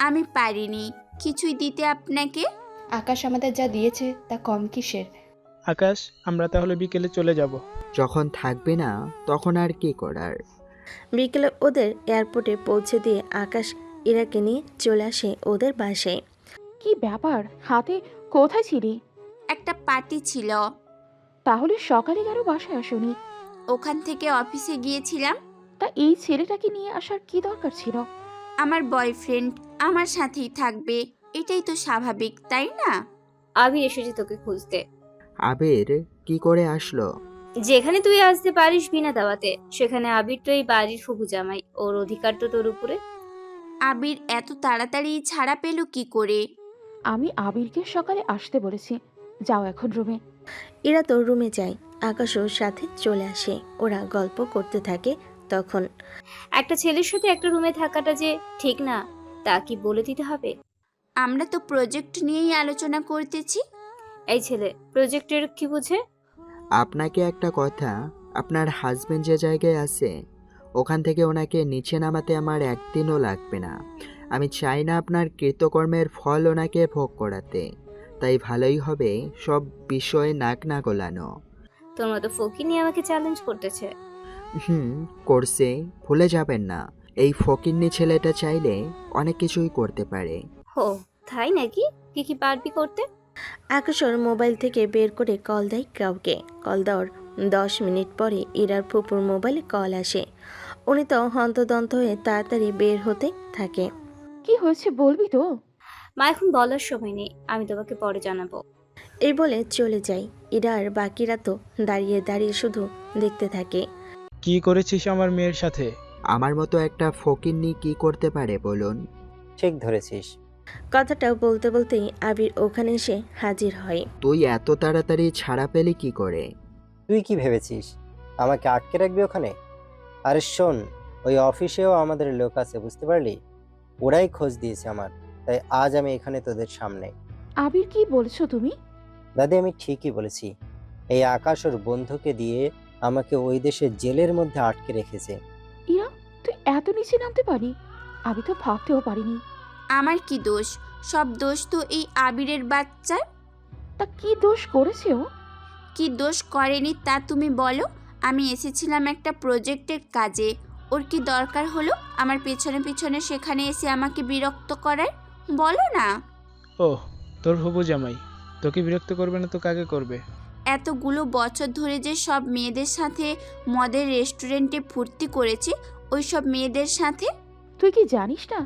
আমি পারিনি কিছুই দিতে আপনাকে। আকাশ আমাদের যা দিয়েছে তা কম কিসের? আকাশ, আমরা তাহলে বিকেলে চলে যাব। যখন থাকবে না তখন আর কি করার। বিকেলে ওদের এয়ারপোর্টে পৌঁছে দিয়ে আকাশ ইরাকে নিয়ে চলে আসে ওদের বাসায়। কি ব্যাপার, হাতে কোথায় ছিলি? একটা পার্টি ছিল, তাহলে সকালে কেন বাসায় আসোনি? ওখান থেকে অফিসে গিয়েছিলাম। তা এই ছেলেটাকে নিয়ে আসার কি দরকার ছিল? আমার বয়ফ্রেন্ড আমার সাথেই থাকবে, এটাই তো স্বাভাবিক, তাই না? আবির এসেছে তোকে খুঁজতে। আবির কি করে আসলো? যেখানে তুই আসতে পারিস বিনা দাওয়াতে, সেখানে আবির তো এই বাড়ির ফুফু জামাই, ওর অধিকার তো তোর উপরে। আবির এত তাড়াতাড়ি ছাড়া পেল কি করে? আমি আবিরকে সকালে আসতে বলেছি। যাও এখন রুমে। ইরা তো রুমে যায়, আকাশও সাথে চলে আসে। ওরা গল্প করতে থাকে। তখন একটা ছেলের সাথে একটা রুমে থাকাটা যে ঠিক না, তা কি বলে দিতে হবে? আমরা তো প্রজেক্ট নিয়েই আলোচনা করতেছি। এই ছেলে প্রজেক্টের কি বুঝে? আপনাকে একটা কথা, আপনার হাজবেন্ড যে জায়গায় আছে ওখান থেকে ওনাকে নিচে নামাতে আমার একদিনও লাগবে না। আমি চাই না আপনার কৃতকর্মের ফল ওনাকে ভোগ করাতে। তাই ভালোই হবে সব বিষয়ে নাক না গলানো। তোর মতো ফকির নিয়ে আমাকে চ্যালেঞ্জ করতেছে। করছে, ভুলে যাবেন না এই ফকিন্নি ছেলেটা চাইলে অনেক কিছুই করতে পারে। হো, তাই নাকি? কি কি পারবি করতে? আকাশর মোবাইল থেকে বের করে কল দেয় কাউকে। কল দেওয়ার 10 মিনিট পরে ইরার ফুপুর মোবাইলে কল আসে। উনি তো হন্তদন্ত হয়ে তাড়াতাড়ি বের হতে থাকে। কি হয়েছে বলবি তো? মা, এখন বলার সময় নেই, আমি তোমাকে পরে জানাবো। এই বলে চলে যায়। ইরা আর বাকিরা তো দাঁড়িয়ে দাঁড়িয়ে শুধু দেখতে থাকে। কি করেছিস আমার মেয়ের সাথে? আমার মতো একটা ফকিন্নি কি করতে পারে বলুন? ঠিক ধরেছিস। কথাটা বলতে বলতেই আবির ওখানে এসে হাজির হয়। তুই এত তাড়াতাড়ি ছাড়া পেলি কি করে? তুই কি ভেবেছিস আমাকে আটকে রাখবি ওখানে? আরে শোন, ওই অফিসেও আমাদের লোক আছে, বুঝতে পারলি? ওরাই খোঁজ দিয়েছে আমার, তাই আজ আমি এখানে তোদের সামনে। আবির, কি বলছো তুমি? দাদি, আমি ঠিকই বলেছি। এই আকাশ ওর বন্ধুকে দিয়ে আমাকে ওই দেশের জেলের মধ্যে আটকে রেখেছে। ইরা, তুই এত নিচে নামতে পারি? আমি তো ভাবতেও পারিনি। আমার কি দোষ? সব দোষ তো এই আবিরের বাচ্চার। তা কি দোষ করেছে ও? কি দোষ করেনি তা তুমি বলো। আমি এসেছিলাম একটা প্রজেক্টের কাজে, ওর কি দরকার হলো আমার পেছনে পেছনে সেখানে এসে আমাকে বিরক্ত করার? বলো না। ও, তোর হবু জামাই তোকে বিরক্ত করবে না তো কাকে করবে? এতগুলো বছর ধরে যে সব মেয়েদের সাথে মদের রেস্টুরেন্টে ফুর্তি করেছি, ওই সব মেয়েদের সাথে। তুই কি জানিস না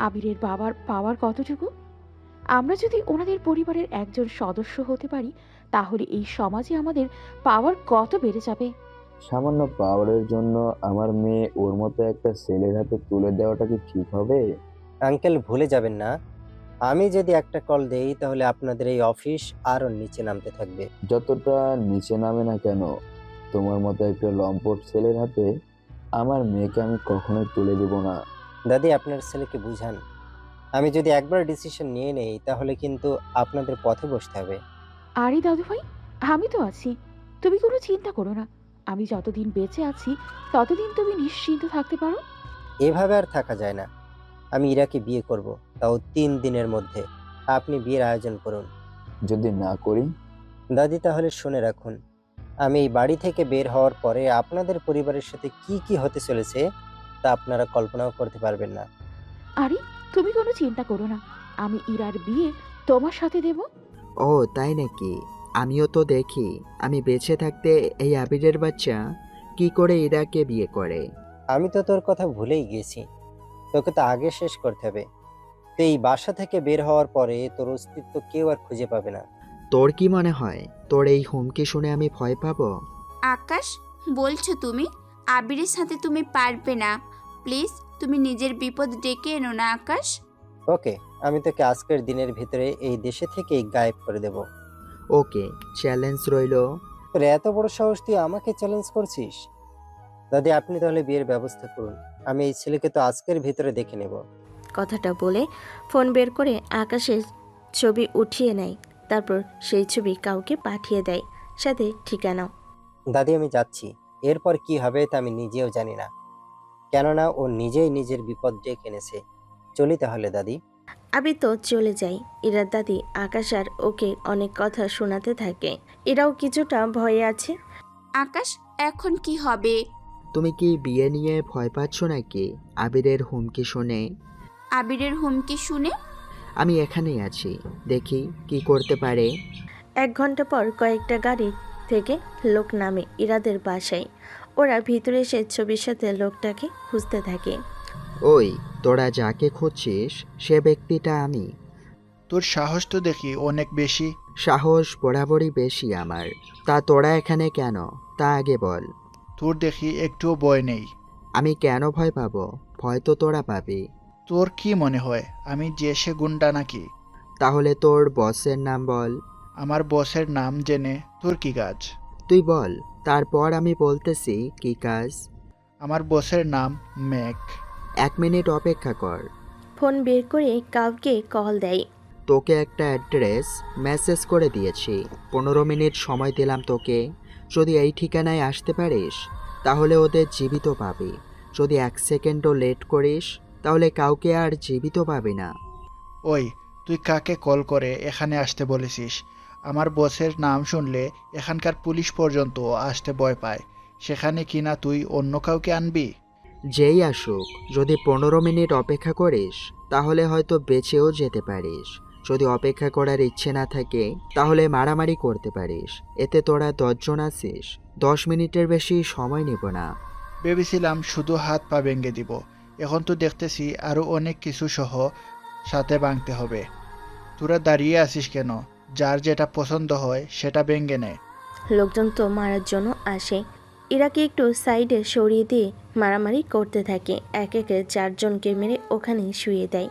আবিরের বাবার পাওয়ার কতটুকু? আমরা যদি ওনাদের পরিবারের একজন সদস্য হতে পারি, তাহলে এই সমাজে আমাদের পাওয়ার কত বেড়ে যাবে। সামান্য পাওয়ারের জন্য আমার মেয়ে ওর মতো একটা ছেলের হাতে তুলে দেওয়াটা কি ঠিক হবে? আঙ্কেল, ভুলে যাবেন না আমি যদি একটা কল দেই তাহলে আপনাদের এই অফিস আরো নিচে নামতে থাকবে। যতটা নিচে নামে না কেন, তোমার মতো একটা লম্পট ছেলের হাতে আমার মেয়েকে আমি কখনোই তুলে দেব না। দাদি, আপনার ছেলেকে বুঝান। আমি যদি একবার ডিসিশন নিয়ে নেই তাহলে কিন্তু আপনাদের পথে বসতে হবে। আরে দাদু ভাই, আমি তো আছি, তুমি কোনো চিন্তা করো না। আমি যতদিন বেঁচে আছি ততদিন তুমি নিশ্চিন্ত থাকতে পারো। এভাবে আর থাকা যায় না। আমি ইরাকে বিয়ে করব, তাও 3 দিনের মধ্যে। আপনি বিয়ের আয়োজন করুন। যদি না করি? দাদি, তাহলে শুনে রাখুন, আমি এই বাড়ি থেকে বের হওয়ার পরে আপনাদের পরিবারের সাথে কি কি হতে চলেছে তা আপনারা কল্পনাও করতে পারবেন না। আরে তুমি কোনো চিন্তা করো না, আমি ইরার বিয়ে তোমার সাথে দেব। ও তাই নাকি? আমিও তো দেখি আমি বেঁচে থাকতে এই আবিরের বাচ্চা কি করে ইরাকে বিয়ে করে। আমি তো তোর কথা ভুলেই গেছি, তোকে তো আগে শেষ করতে হবে। তো এই বাসা থেকে বের হওয়ার পরে তোর অস্তিত্ব কেউ আর খুঁজে পাবে না। তোর কি মনে হয় তোর এই হুমকি শুনে আমি ভয় পাবো? আকাশ, বলছো তুমি আবিরের সাথে তুমি পারবে না? প্লিজ তুমি নিজের বিপদ ডেকে এনো না আকাশ। ওকে, আমি তোকে আজকের দিনের ভিতরে এই দেশে থেকেই গায়েব করে দেব। ওকে, চ্যালেঞ্জ রইলো। তোর এত বড় সাহস, তুই আমাকে চ্যালেঞ্জ করছিস? দাদি, আপনি তাহলে বিয়ের ব্যবস্থা করুন। আমি এই ছেলেকে তো আজকের ভিতরে দেখে নেব। কথাটা বলে ফোন বের করে আকাশের ছবি উঠিয়ে নেয়। তারপর সেই ছবি কাউকে পাঠিয়ে দেয়, সাথে ঠিকানাও। দাদি, আমি যাচ্ছি। এরপর কি হবে তা আমি নিজেও জানি না, কেননা ও নিজেই নিজের বিপদ ডেকে এনেছে। চলি তাহলে দাদি। আবি তো চলে যায়। ইরার দাদি আকাশ আর ওকে অনেক কথা শোনাতে থাকে। এরাও কিছুটা ভয়ে আছে। আকাশ, এখন কি হবে? তুমি কি বিয়ে নিয়ে ভয় পাচ্ছ নাকি আবিরের হুমকি শুনে? আবিরের হুমকি শুনে? আমি এখানেই আছি, দেখি কি করতে পারে। 1 ঘন্টা পর কয়েকটা গাড়ি থেকে লোক নামে ইরাদের বাসায়। ওরা ভিতরে এসে ছবির সাথে লোকটাকে খুঁজতে থাকে। ওই, তোরা যাকে খুঁজছিস সে ব্যক্তিটা আমি। তোর সাহস তো দেখি অনেক বেশি। সাহস বরাবরই বেশি আমার। তা তোরা এখানে কেন তা আগে বল। তোর দেখি একটুও ভয় নেই। আমি কেন ভয় পাবো? ভয় তো তোরা পাবি। তোর কি মনে হয় আমি যে সে গুন্ডা নাকি? তাহলে তোর বসের নাম বল। আমার বসের নাম জেনে তোর কি কাজ? তুই বল, তারপর আমি বলতেছি কি কাজ। আমার বসের নাম ম্যাক। 1 মিনিট অপেক্ষা কর। ফোন বের করে কাউকে কল দেয়। তোকে একটা অ্যাড্রেস মেসেজ করে দিয়েছি, 15 মিনিট সময় দিলাম তোকে। যদি এই ঠিকানায় আসতে পারিস তাহলে ওদের জীবিত পাবি। যদি 1 সেকেন্ডও লেট করিস তাহলে কাউকে আর জীবিত পাবি না। ওই, তুই কাকে কল করে এখানে আসতে বলেছিস? আমার বসের নাম শুনলে এখানকার পুলিশ পর্যন্ত আসতে ভয় পায়, সেখানে কিনা তুই অন্য কাউকে আনবি? যেই আসুক, যদি 15 মিনিট অপেক্ষা করিস তাহলে হয়তো বেঁচেও যেতে পারিস। যদি অপেক্ষা করার ইচ্ছে না থাকে তাহলে মারামারি করতে পারিস। এতে তোরা 10 জন আছিস, 10 মিনিটের বেশি সময় নিব না। ভেবেছিলাম শুধু হাত পা ভেঙে দিব, এখন তো দেখতেছি আরও অনেক কিছু সহ সাথে ভাঙতে হবে। তোরা দাঁড়িয়ে আছিস কেন? যার যেটা পছন্দ হয় সেটা ভেঙে নে। লোকজন তো মারার জন্য আসে। ইরাকে একটু সাইডে সরিয়ে দিয়ে মারামারি করতে থাকে। এক একে 4 জনকে মেরে ওখানে শুয়ে দেয়।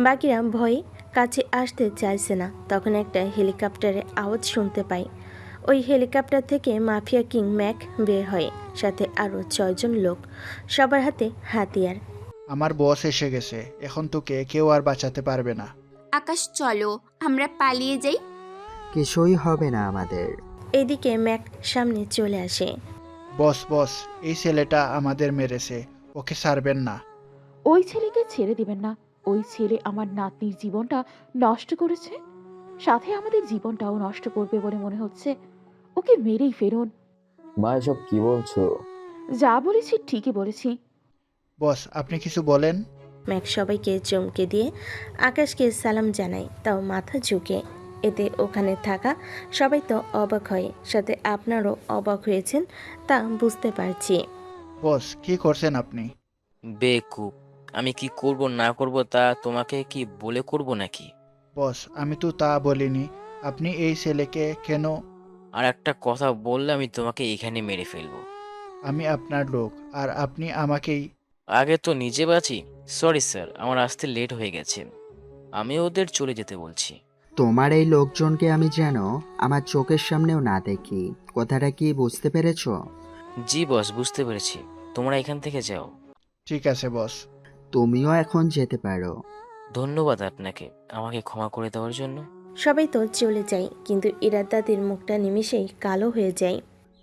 বাকিরা ভয়ে কাছে আসতে চাইছে না। তখন একটা হেলিকপ্টারের আওয়াজ শুনতে পায়। ওই হেলিকপ্টার থেকে মাফিয়া কিং ম্যাক বের হয়, সাথে আরও 6 জন লোক, সবার হাতে হাতিয়ার। আমার বস এসে গেছে, এখন তোকে কেউ আর বাঁচাতে পারবে না। আকাশ, চলো আমরা পালিয়ে যাই। কিছুই হবে না আমাদের। এদিকে ম্যাক সামনে চলে আসে। বস বস, এই ছেলেটা আমাদের মেরেছে, ওকে ছাড়বেন না। ওই ছেলেকে ছেড়ে দিবেন না। ওই ছেলে আমার নাতনির জীবনটা নষ্ট করেছে, সাথে আমাদের জীবনটাও নষ্ট করবে বলে মনে হচ্ছে। ওকে মেরেই ফেরুন। মা, এসব কি বলছো? যা বলেছি ঠিকই বলেছি। বস, আপনি কিছু বলেন। ম্যাক সবাইকে চমকে দিয়ে আকাশকে সালাম জানায়, তাও মাথা ঝুঁকে। এতে ওখানে থাকা সবাই তো অবাক হয়, সাথে আপনারও অবাক হয়েছেন তা বুঝতে পারছি। বস, কি করছেন আপনি? বেকুব, আমি কি করব না করব তা তোমাকে কি বলে করব নাকি? বস, আমি তো তা বলিনি। আপনি এই ছেলেকে কেন? আর একটা কথা বললে আমি তোমাকে এখানে মেরে ফেলবো। আমি আপনার লোক আর আপনি আমাকেই। আগে তো নিজে বাঁচি। সরি স্যার, আমার আসতে লেট হয়ে গেছে। আমি ওদের চলে যেতে বলছি। তোমার এই লোকজনকে আমি যেন আমার চোখের সামনেও না দেখি। কথাটা কি বুঝতে পেরেছো? জি বস, বুঝতে পেরেছি। তোমরা এখান থেকে যাও। ঠিক আছে বস। তুমিও এখন যেতে পারো। ধন্যবাদ আপনাকে আমাকে ক্ষমা করে দেওয়ার জন্য। সবাই তো চলে যায়, কিন্তু ইরার দাদির মুখটা নিমিষেই কালো হয়ে যায়।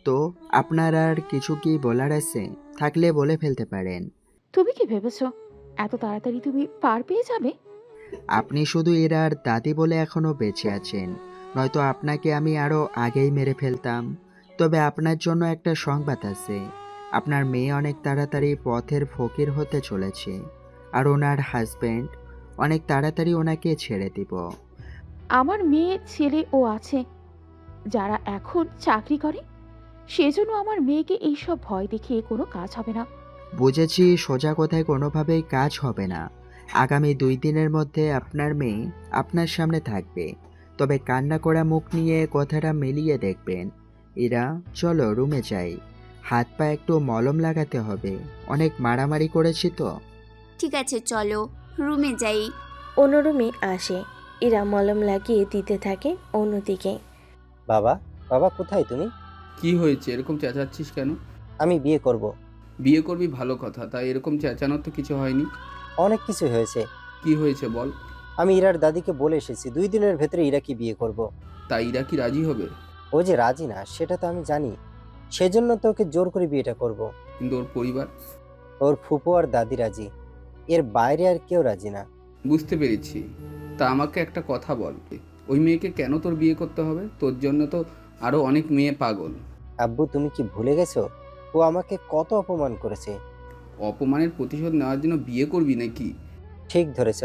তো আপনার আর কিছু কি বলার আছে? থাকলে বলে ফেলতে পারেন। তুমি কি ভেবেছো এত তাড়াতাড়ি তুমি পার পেয়ে যাবে? আপনি শুধু এরার দাদি বলে এখনো বেঁচে আছেন, নয়তো আপনাকে আমি আরো আগেই মেরে ফেলতাম। তবে আপনার জন্য একটা সংবাদ আছে। আপনার মেয়ে অনেক তাড়াতাড়ি পথের ফকির হতে চলেছে, আর ওনার হাজবেন্ড অনেক তাড়াতাড়ি ওনাকে ছেড়ে দিব। আমার মেয়ে ছেলে ও আছে যারা এখন চাকরি করে, সেজন্য আমার মেয়েকে এইসব ভয় দেখিয়ে কোনো কাজ হবে না। বুঝেছি, সোজা কথায় কোনোভাবেই কাজ হবে না। আগামী 2 দিনের মধ্যে আপনার মেয়ে আপনার সামনে থাকবে। তবে কান্না করা মুখ নিয়ে কথাটা মিলিয়ে দেখবেন। এরা চলো রুমে যাই, হাত পা একটু মলম লাগাতে হবে, অনেক মারামারি করেছি তো। ঠিক আছে চলো রুমে যাই। অন্য রুমে আসে। ইরা মলম লাগিয়ে দিতে থাকে অন্যদিকে। বাবা, বাবা কোথায় তুমি? কি হয়েছে, এরকম চেঁচাচ্ছিস কেন? আমি বিয়ে করব। বিয়ে করবি ভালো কথা, তাই এরকম চেঁচানোর তো কিছু হয়নি। অনেক কিছু হয়েছে। কি হয়েছে বল। আমি ইরার দাদিকে বলে এসেছি 2 দিনের ভেতরে ইরাকে বিয়ে করব। তাই ইরা কি রাজি হবে? ও যে রাজি না সেটা তো আমি জানি, সেজন্য তো ওকে জোর করে বিয়েটা করব। কিন্তু ওর পরিবার? ওর ফুপু আর দাদি রাজি, এর বাইরে আর কেউ রাজি না। বুঝতে পেরেছি। তা আমাকে একটা কথা বল, ওই মেয়েকে কেন তোর বিয়ে করতে হবে? তোর জন্য তো আরো অনেক মেয়ে পাগল। আব্বু, তুমি কি ভুলে গেছো ও আমাকে কত অপমান করেছে? অপমানের প্রতিশোধ নেওয়ার জন্য বিয়ে করবি নাকি? ঠিক ধরেছ।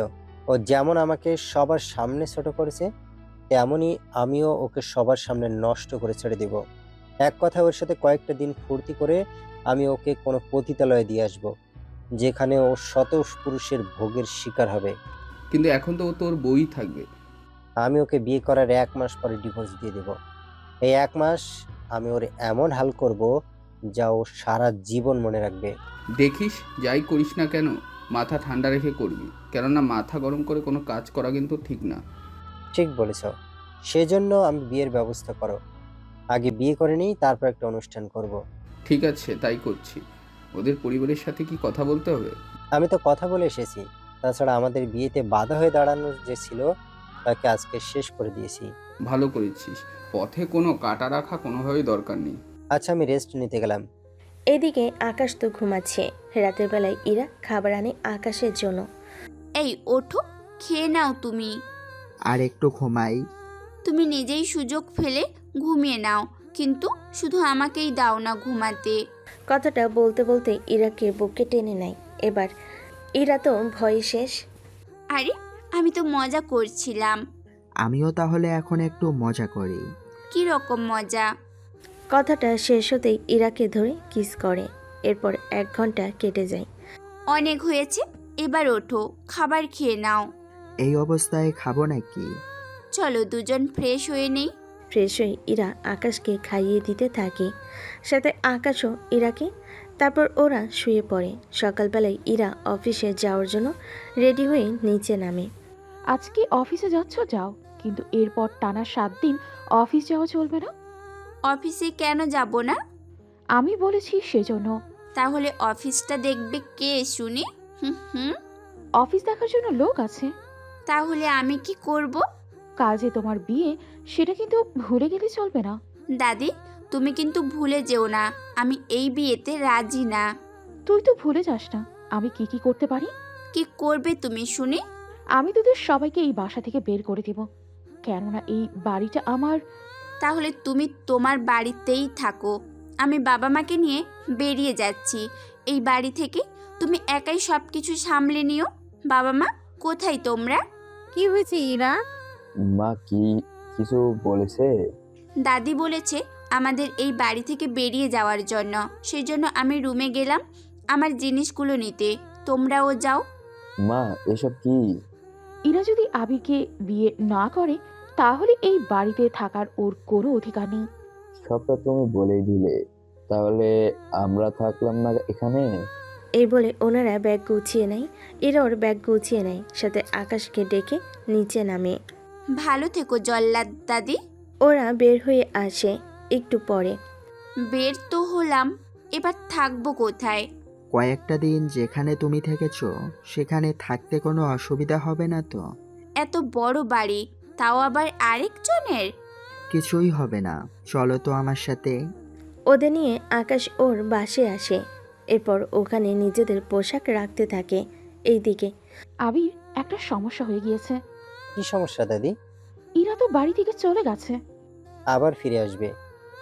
ও যেমন আমাকে সবার সামনে ছোট করেছে, তেমনই আমিও ওকে সবার সামনে নষ্ট করে ছেড়ে দেব। এক কথায় ওর সাথে কয়েকটা দিন ফুর্তি করে আমি ওকে কোনো পতিতালয়ে দিয়ে আসবো, যেখানে ও শত পুরুষের ভোগের শিকার হবে। কিন্তু এখন তো ও তোর বই থাকবে। আমি ওকে বিয়ে করার 1 মাস পরে ডিভোর্স দিয়ে দেব। এই 1 মাস আমি ওর এমন হাল করব যা ও সারা জীবন মনে রাখবে। দেখিস, যাই করিস না কেন মাথা ঠান্ডা রেখে করবি, কেননা মাথা গরম করে কোনো কাজ করা কিন্তু ঠিক না। ঠিক বলেছ। সেজন্য আমি বিয়ের ব্যবস্থা করো। আগে বিয়ে করে নিই, তারপর একটা অনুষ্ঠান করব। ঠিক আছে, তাই করছি। ওদের পরিবারের সাথে কি কথা বলতে হবে? আমি তো কথা বলে এসেছি। তাছাড়া আমাদের বিয়েতে বাধা হয়ে দাঁড়ানোর যে ছিল, তাকে আজকে শেষ করে দিয়েছি। ভালো করেছিস। পথে কোনো কাটা রাখা কোনোভাবেই দরকার নেই। আচ্ছা, আমি রেস্ট নিতে গেলাম। এদিকে আকাশ তো ঘুমাচ্ছে। রাতের বেলায় ইরা খাবার আনে আকাশের জন্য। এই ওঠো, খেয়ে নাও তুমি। আর একটু ঘুমাই। তুমি নিজেই সুযোগ ফেলে ঘুমিয়ে নাও, কিন্তু শুধু আমাকেই দাও না ঘুমাতে। কথাটা বলতে বলতে ইরাকে বুকে টেনে নেয়। এবার ইরা তো ভয়ে শেষ। আরে আমি তো মজা করছিলাম। আমিও তাহলে এখন একটু মজা করি। কি রকম মজা? কথাটা শেষ হতেই ইরাকে ধরে কিস করে। এরপর 1 ঘন্টা কেটে যায়। অনেক হয়েছে, এবার ওঠো, খাবার খেয়ে নাও। এই অবস্থায় খাবো নাকি? চলো দুজন ফ্রেশ হয়ে নেই। ফ্রেশ হয়ে ইরা আকাশকে খাইয়ে দিতে থাকে, সাথে আকাশও ইরাকে। তারপর ওরা শুয়ে পড়ে। সকালবেলায় ইরা অফিসে যাওয়ার জন্য রেডি হয়ে নিচে নামে। আজকে অফিসে যাচ্ছ যাও, কিন্তু এরপর টানা 7 দিন অফিস যাওয়া চলবে না। অফিসে কেন যাব না? আমি বলেছি সেজন্য। তাহলে অফিসটা দেখবে কে শুনি? হুম হুম। অফিস দেখার জন্য লোক আছে। তাহলে আমি কি করব? কাল যে তোমার বিয়ে, সেটা কিন্তু ভুলে গেলে চলবে না। দাদি, তুমি কিন্তু ভুলে যেও না, আমি এই বিয়েতে রাজি না। তুই তো ভুলে যাস না আমি কি কি করতে পারি। কি করবে তুমি শুনি? আমি তোদের সবাইকে এই বাসা থেকে বের করে দিব, কেননা এই বাড়িটা আমার। তাহলে তুমি তোমার বাড়িতেই থাকো, আমি বাবা মাকে নিয়ে বেরিয়ে যাচ্ছি এই বাড়ি থেকে। তুমি একাই সব কিছু সামলে নিও। বাবা মা কোথায় তোমরা? কি হয়েছে ইরা? মা কি কিছু বলেছে? দাদি বলেছে আমাদের এই বাড়ি থেকে বেরিয়ে যাওয়ার জন্য, সেই জন্য আমি রুমে গেলাম আমার জিনিসগুলো নিতে। তোমরাও যাও। মা এসব কি? ইরা যদি আবিরকে বিয়ে না করে, তাহলে এই বাড়িতে থাকার ওর কোনো অধিকার নেই। সবটা তুমি বলেই দিলে, তাহলে আমরা থাকলাম না এখানে? এই বলে ওনারা ব্যাগ গুছিয়ে নেয়। এরা ওর ব্যাগ গুছিয়ে নেয়, সাথে আকাশকে ডেকে নিচে নামে। ভালো থেকো জল্লাদ দাদি। ওরা বের হয়ে আসে একটু পরে। বের তো হলাম, এবার থাকবো কোথায়? কয়েকটা দিন যেখানে তুমি থেকেছো সেখানে থাকতে কোনো অসুবিধা হবে না তো? এত বড় বাড়ি, তাও আবার আরেকজনের? কিছুই হবে না, চলো তো আমার সাথে। ওদের নিয়ে আকাশ ওর বাসে আসে। এরপর ওখানে নিজেদের পোশাক রাখতে থাকে। এইদিকে আবির, একটা সমস্যা হয়ে গিয়েছে। কি সমস্যা দাদি? ইরা তো বাড়ি থেকে চলে গেছে। আবার ফিরে আসবে?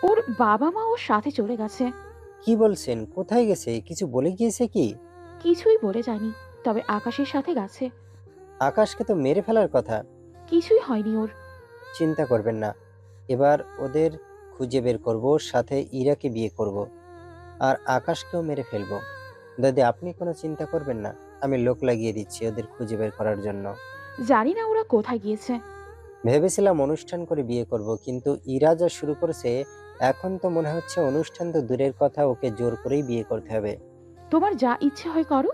ওর বাবা মা ওর সাথে চলে গেছে। কি বলছেন? কোথায় গেছে? কিছু বলে গিয়েছে কি? কিছুই বলে যায়নি, তবে আকাশের সাথে গেছে। আকাশকে তো মেরে ফেলার কথা। কিছুই হয়নি ওর। চিন্তা করবেন না, এবার ওদের খুঁজে বের করব, সাথে ইরাকে বিয়ে করব, আর আকাশকেও মেরে ফেলবো। দাদি আপনি কোনো চিন্তা করবেন না, আমি লোক লাগিয়ে দিচ্ছি ওদের খুঁজে বের করার জন্য। জানি না ওরা কোথায় গিয়েছে। ভেবেছিলাম অনুষ্ঠান করে বিয়ে করব, কিন্তু ইরা যা শুরু করেছে, এখন তো মনে হচ্ছে অনুষ্ঠান তো দূরের কথা, ওকে জোর করেই বিয়ে করতে হবে। তোমার যা ইচ্ছে হয় করো।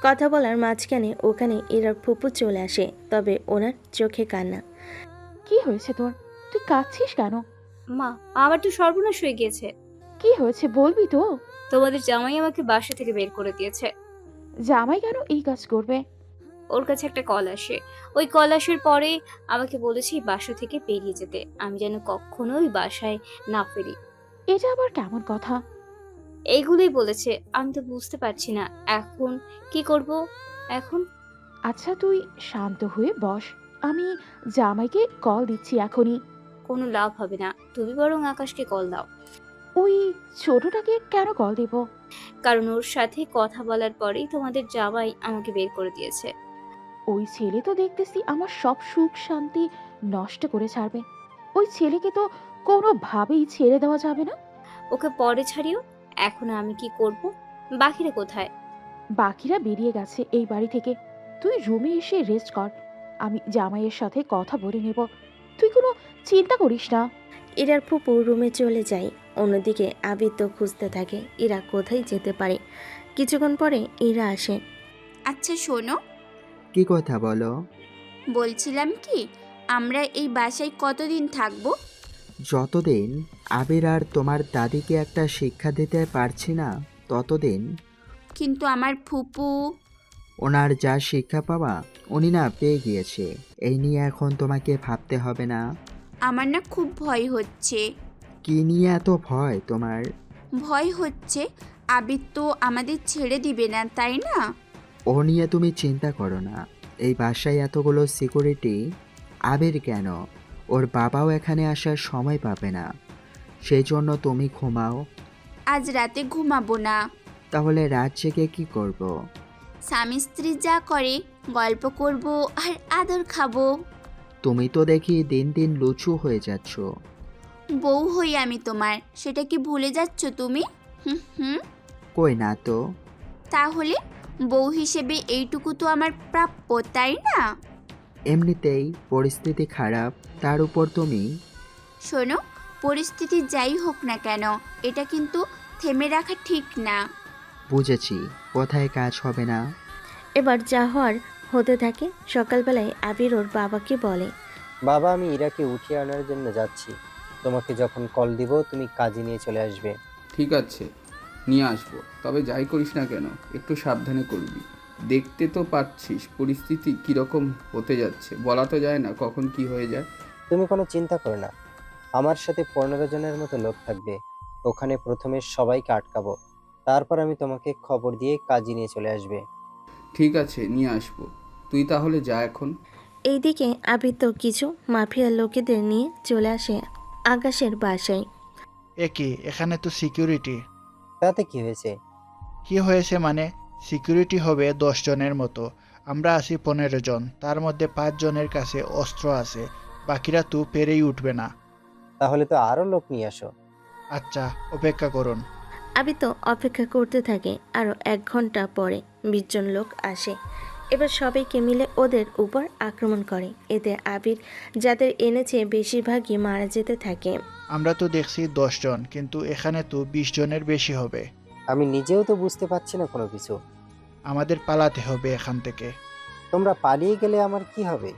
কথা বলার মাঝখানে ওখানে ইরার ফুপু চলে আসে, তবে ওনার চোখে কান্না। কি হয়েছে তোর? তুই কাঁদছিস কেন? মা, আমার তো সর্বনাশ হয়ে গিয়েছে। কি হয়েছে বলবি তো? তোমাদের জামাই আমাকে বাসা থেকে বের করে দিয়েছে। জামাই কেন এই কাজ করবে? ওর কাছে একটা কল আসে, ওই কল আসার পরে আমাকে বলেছে এই বাসা থেকে বেরিয়ে যেতে, আমি যেন কখনো ওই বাসায় না ফিরি। এটা আবার কেমন কথা? এইগুলোই বলেছে, আমি তো বুঝতে পারছি না এখন কি করব। এখন আচ্ছা তুই শান্ত হয়ে বস, আমি জামাইকে কল দিচ্ছি এখনই। কোনো লাভ হবে না, তুমি বরং আকাশকে কল দাও। ওই ছোটটাকে কেন কল দেব? কারণ ওর সাথে কথা বলার পরেই তোমাদের জামাই আমাকে বের করে দিয়েছে। ওই ছেলে তো দেখতেছি আমার সব সুখ শান্তি নষ্ট করে ছাড়বে। ওই ছেলেকে তো কোনোভাবেই ছেড়ে দেওয়া যাবে না। ওকে পরে ছাড়িও, এখন আমি কি করব? বাকিরা কোথায়? বাকিরা বেরিয়ে গেছে এই বাড়ি থেকে। তুই রুমে এসে রেস্ট কর, আমি জামাইয়ের সাথে কথা বলে নেব। তুই কোনো চিন্তা করিস না। ইরার ফুপু রুমে চলে যায়। অন্যদিকে আবির তো খুঁজতে থাকে ইরা কোথায় যেতে পারে। কিছুক্ষণ পরে ইরা আসে। আচ্ছা শোনো, কি কথা বলো? বলছিলাম কি, আমরা এই বাসায় কতদিন থাকবো? যতদিন আবির আর তোমার দাদিকে একটা শিক্ষা দিতে পারছি না ততদিন। কিন্তু আমার ফুপু। ওনার যা শিক্ষা পাওয়া উনি না পেয়ে গিয়েছে, এই নিয়ে এখন তোমাকে ভাবতে হবে না। আমার না খুব ভয় হচ্ছে। কি নিয়ে এত ভয় তোমার? ভয় হচ্ছে আবির তো আমাদের ছেড়ে দিবে না, তাই না? ও নিয়ে তুমি চিন্তা করো না, এই বাসায় এতগুলো সিকিউরিটি। আবির কেন, ওর বাবাও এখানে আসার সময় পাবে না, সেই জন্য তুমি ঘুমাও। আজ রাতে ঘুমাবো না। তাহলে রাত জেগে কি করব? স্বামী স্ত্রী যা করে, গল্প করব আর আদর খাবো। তুমি তো দেখি দিন দিন লুচু হয়ে যাচ্ছ। বউ হই আমি তোমার, সেটা কি ভুলে যাচ্ছ তুমি? হুম হুম। কই না তো। তাহলে বউ হিসেবে এইটুকু তো আমার প্রাপ্য, তাই না? এমনিতেই পরিস্থিতি খারাপ, তার উপর তুমি। শোনো, পরিস্থিতি যাই হোক না কেন, এটা কিন্তু থেমে রাখা ঠিক না। বুঝেছি, কোথায় কাজ হবে না। এবার যা হওয়ার হতে থাকে। সকালবেলায় আবির ওর বাবাকে বলে, বাবা আমি ইরাকে উঠিয়ে আনার জন্য যাচ্ছি, তোমাকে যখন কল দিব তুমি কাজে নিয়ে চলে আসবে। ঠিক আছে, নিয়ে আসবো, তবে যাই করিস না কেন একটু সাবধানে করবি। দেখতে তো পাচ্ছিস পরিস্থিতি কীরকম হতে যাচ্ছে, বলা তো যায় না কখন কি হয়ে যায়। তুমি কোনো চিন্তা করো না, আমার সাথে 15 জনের মতো লোক থাকবে, ওখানে প্রথমে সবাইকে আটকাবো, তারপর আমি তোমাকে খবর দিয়ে কাজে নিয়ে চলে আসবে। ঠিক আছে, নিয়ে আসবো, তুই তাহলে যা এখন। এইদিকে আবির তো কিছু মাফিয়া লোকেদের নিয়ে চলে আসে আকাশের বাসায়। কি এখানে তো সিকিউরিটি। তাতে কি হয়েছে? কি হয়েছে মানে, সিকিউরিটি হবে 10 জনের মতো, আমরা আছি 15 জন, তার মধ্যে 5 জনের কাছে অস্ত্র আছে, বাকিরা তো পেরেই উঠবে না। তাহলে তো আরো লোক নিয়ে আসো। আচ্ছা অপেক্ষা করুন। আবির তো অপেক্ষা করতে থাকে। আরও 1 ঘন্টা পরে 20 জন লোক আসে। এবার সবাইকে মিলে ওদের উপর আক্রমণ করে। এতে আবির যাদের এনেছে বেশিরভাগই মারা যেতে থাকে। আমরা তো দেখছি 10 জন, কিন্তু এখানে তো 20 জনের বেশি হবে। আমি নিজেও তো বুঝতে পারছি না কোনো কিছু। আমাদের পালাতে হবে এখান থেকে। তোমরা পালিয়ে গেলে আমার কি হবে?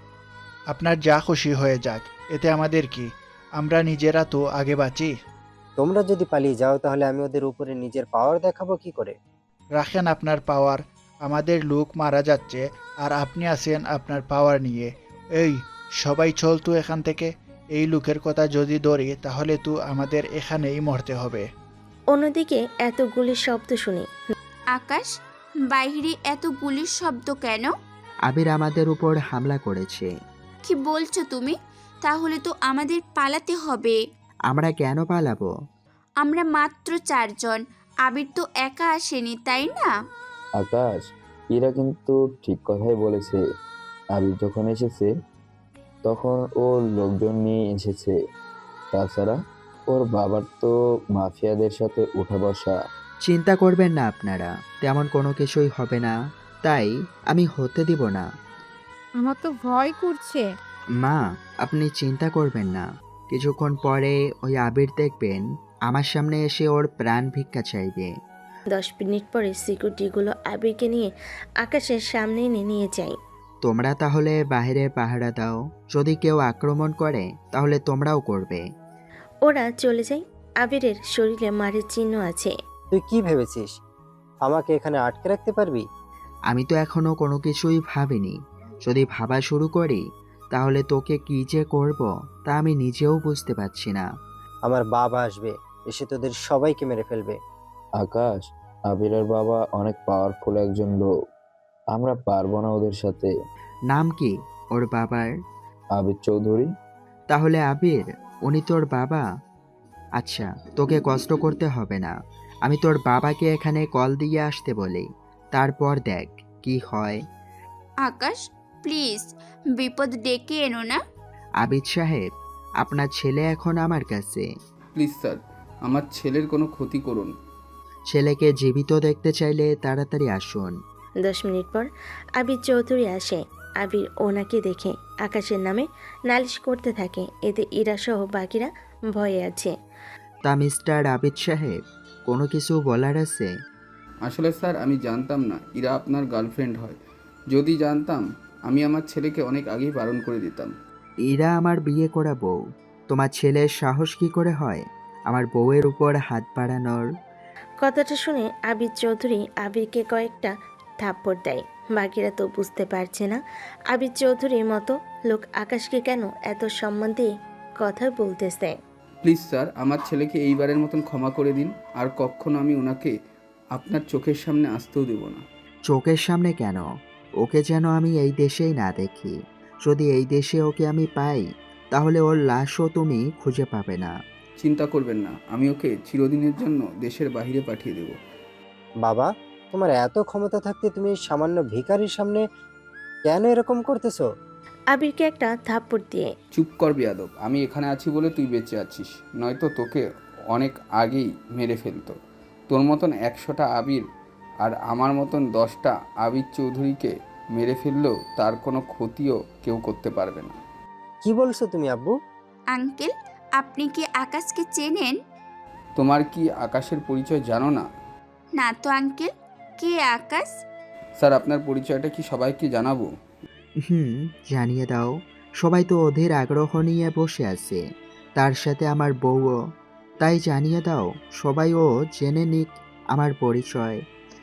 আপনার যা খুশি হয়ে যাক, এতে আমাদের কি? আমরা নিজেরা তো আগে বাঁচি। তোমরা যদি পালিয়ে যাও তাহলে আমি ওদের উপরে নিজের পাওয়ার দেখাবো কি করে? রাখেন আপনার পাওয়ার, আমাদের লোক মারা যাচ্ছে আর আপনি আছেন আপনার পাওয়ার নিয়ে। এই সবাই চল তো এখান থেকে। এই লোকের কথা যদি ধরি তাহলে তো আমাদের এখানেই মরতে হবে। অন্যদিকে এত গুলির শব্দ শুনে আকাশ, বাইরে এত গুলির শব্দ কেন? আবির আমাদের উপর হামলা করেছে। কি বলছো তুমি? তাহলে তো আমাদের পালাতে হবে। আমরা কেন পালাবো? আমরা মাত্র 4 জন, আবির তো একা আসেনি, তাই না? আকাশ, ইরা কিন্তু ঠিক কথাই বলেছে। আবির যখন এসেছে তখন ওর লোকজন নিয়ে এসেছে। তাছাড়া ওর বাবার তো মাফিয়াদের সাথে উঠা বসা। চিন্তা করবেন না আপনারা, তেমন কোনো কিছুই হবে না, তাই আমি হতে দিব না। আমার তো ভয় করছে। মা, আপনি চিন্তা করবেন না, কিছুক্ষণ পরে ওই আবির দেখবেন আমার সামনে এসে ওর প্রাণ ভিক্ষা চাইবে। 10 মিনিট পরে সিকিউরিটিগুলো আবিরকে নিয়ে আকাশের সামনে এনে নিয়ে যায়। তোমরা তাহলে বাইরে পাহারা দাও, যদি কেউ আক্রমণ করে তাহলে তোমরাও করবে। ওরা চলে যায়। আবিরের শরীরে মারের চিহ্ন আছে। তুই কি ভেবেছিস আমাকে এখানে আটকে রাখতে পারবি? আমি তো এখনো কোনো কিছুই ভাবিনি, যদি ভাবা শুরু করি তাহলে তোকে কি যে করব তা আমি নিজেও বুঝতে পারছি না। আমার বাবা আসবে, এসে তোদের সবাইকে মেরে ফেলবে। আকাশ, আবিরের বাবা অনেক পাওয়ারফুল একজন লোক, আমরা পারবো না ওদের সাথে। নাম কি ওর বাবার? আবির চৌধুরী। তাহলে আবির, উনি তোর বাবা? আচ্ছা, তোকে কষ্ট করতে হবে না, আমি তোর বাবাকে এখানে কল দিয়ে আসতে বলি, তারপর দেখ কি হয়। আকাশ, প্লিজ বিপদ ডেকে এনো না। আবিদ সাহেব, আপনার ছেলে এখন আমার কাছে। প্লিজ স্যার, আমার ছেলের কোনো ক্ষতি করুন। ছেলেকে জীবিত দেখতে চাইলে তাড়াতাড়ি আসুন। 10 মিনিট পর আবির চৌধুরী আসে। আবির ওনাকে দেখে আকাশের নামে নালিশ করতে থাকে। এতে ইরা সহ বাকিরা ভয়ে আছে। তা মিস্টার আবিদ সাহেব, কোনো কিছু বলার আছে? আসলে স্যার, আমি জানতাম না ইরা আপনার গার্লফ্রেন্ড হয়। যদি জানতাম আমি আমার ছেলেকে অনেক আগেই বারণ করে দিতাম। এরা আমার বিয়ে করা বউ, তোমার ছেলের সাহস কি করে হয় আমার বউয়ের উপর হাত বাড়ানোর? কথাটা শুনে আবির চৌধুরী আবিরকে কয়েকটা থাপ্পড় দেয়। বাকিরা তো বুঝতে পারছে না আবির চৌধুরীর মতো লোক আকাশকে কেন এত সম্মান দিয়ে কথা বলতেছে। প্লিজ স্যার, আমার ছেলেকে এইবারের মতন ক্ষমা করে দিন। আর কখনো আমি ওনাকে আপনার চোখের সামনে আসতেও দেব না। চোখের সামনে কেন? ওকে যেন আমি এই দেশেই না দেখি। যদি এই দেশে ওকে আমি পাই তাহলে ওর লাশও তুমি খুঁজে পাবে না। চিন্তা করবেন না, আমি ওকে চিরদিনের জন্য দেশের বাইরে পাঠিয়ে দেব। বাবা, তোমার এত ক্ষমতা থাকতে তুমি সামান্য ভিখারির সামনে কেন এরকম করতেছো? আবিরকে একটা থাপ্পড় দিয়ে চুপ কর বেয়াদব। আমি এখানে আছি বলে তুই বেঁচে আছিস, নয়তো তোকে অনেক আগেই মেরে ফেলতো। তোর মতন 100টা আবির আর আমার মতন 10টা আবির চৌধুরীকে মেরে ফেললেও তার কোনো ক্ষতিও কেউ করতে পারবে না। কি বলছো তুমি আব্বু? আঙ্কেল, আপনি কি আকাশকে চেনেন? তোমার কি আকাশের পরিচয় জানো না? না তো আঙ্কেল, কে আকাশ? স্যার, আপনার পরিচয়টা কি সবাইকে জানাবো? জানিয়ে দাও, সবাই তো অধীর আগ্রহ নিয়ে বসে আছে, তার সাথে আমার বউও, তাই জানিয়ে দাও, সবাই ও জেনে নিক আমার পরিচয়।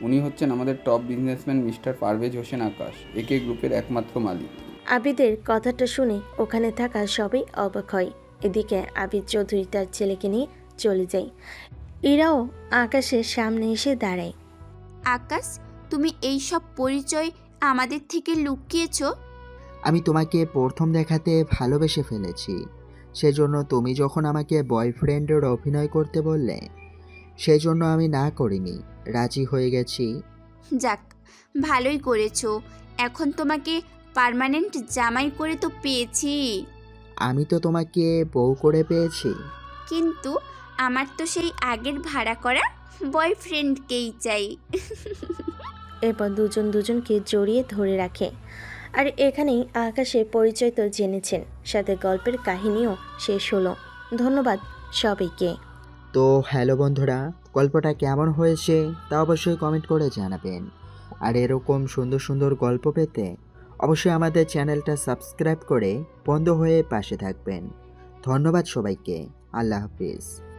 উনি হচ্ছেন আমাদের top businessman mister Parvez Hossain Akash, AK গ্রুপের একমাত্র মালিক। আবিদের কথাটা শুনে ওখানে থাকা সবাই অবাক হয়। এদিকে আবিদ চৌধুরী তার ছেলেকে নিয়ে চলে যায়। ইরাও আকাশের সামনে এসে দাঁড়ায়। আকাশ, তুমি এই সব পরিচয় আমাদের থেকে লুকিয়েছো? আমি তোমাকে প্রথম দেখাতে ভালোবেসে ফেলেছি, সেজন্য তুমি যখন আমাকে বয়ফ্রেন্ডের অভিনয় করতে বললে সেই জন্য আমি না করিনি, রাজি হয়ে গেছি। যাক, ভালোই করেছো। এখন তোমাকে পার্মানেন্ট জামাই করে তো পেয়েছি। আমি তো তোমাকে বউ করে পেয়েছি। কিন্তু আমার তো সেই আগের ভাড়া করা বয়ফ্রেন্ডকেই চাই। এরপর দুজন দুজনকে জড়িয়ে ধরে রাখে। আর এখানেই আকাশের পরিচয় তো জেনেছেন, সাথে গল্পের কাহিনীও শেষ হলো। ধন্যবাদ সবাইকে। তো হ্যালো বন্ধুরা, গল্পটা কেমন হয়েছে তা অবশ্যই কমেন্ট করে জানাবেন। আর এরকম সুন্দর সুন্দর গল্প পেতে অবশ্যই আমাদের চ্যানেলটা সাবস্ক্রাইব করে বন্ধ হয়ে পাশে থাকবেন। ধন্যবাদ সবাইকে। আল্লাহ হাফিজ।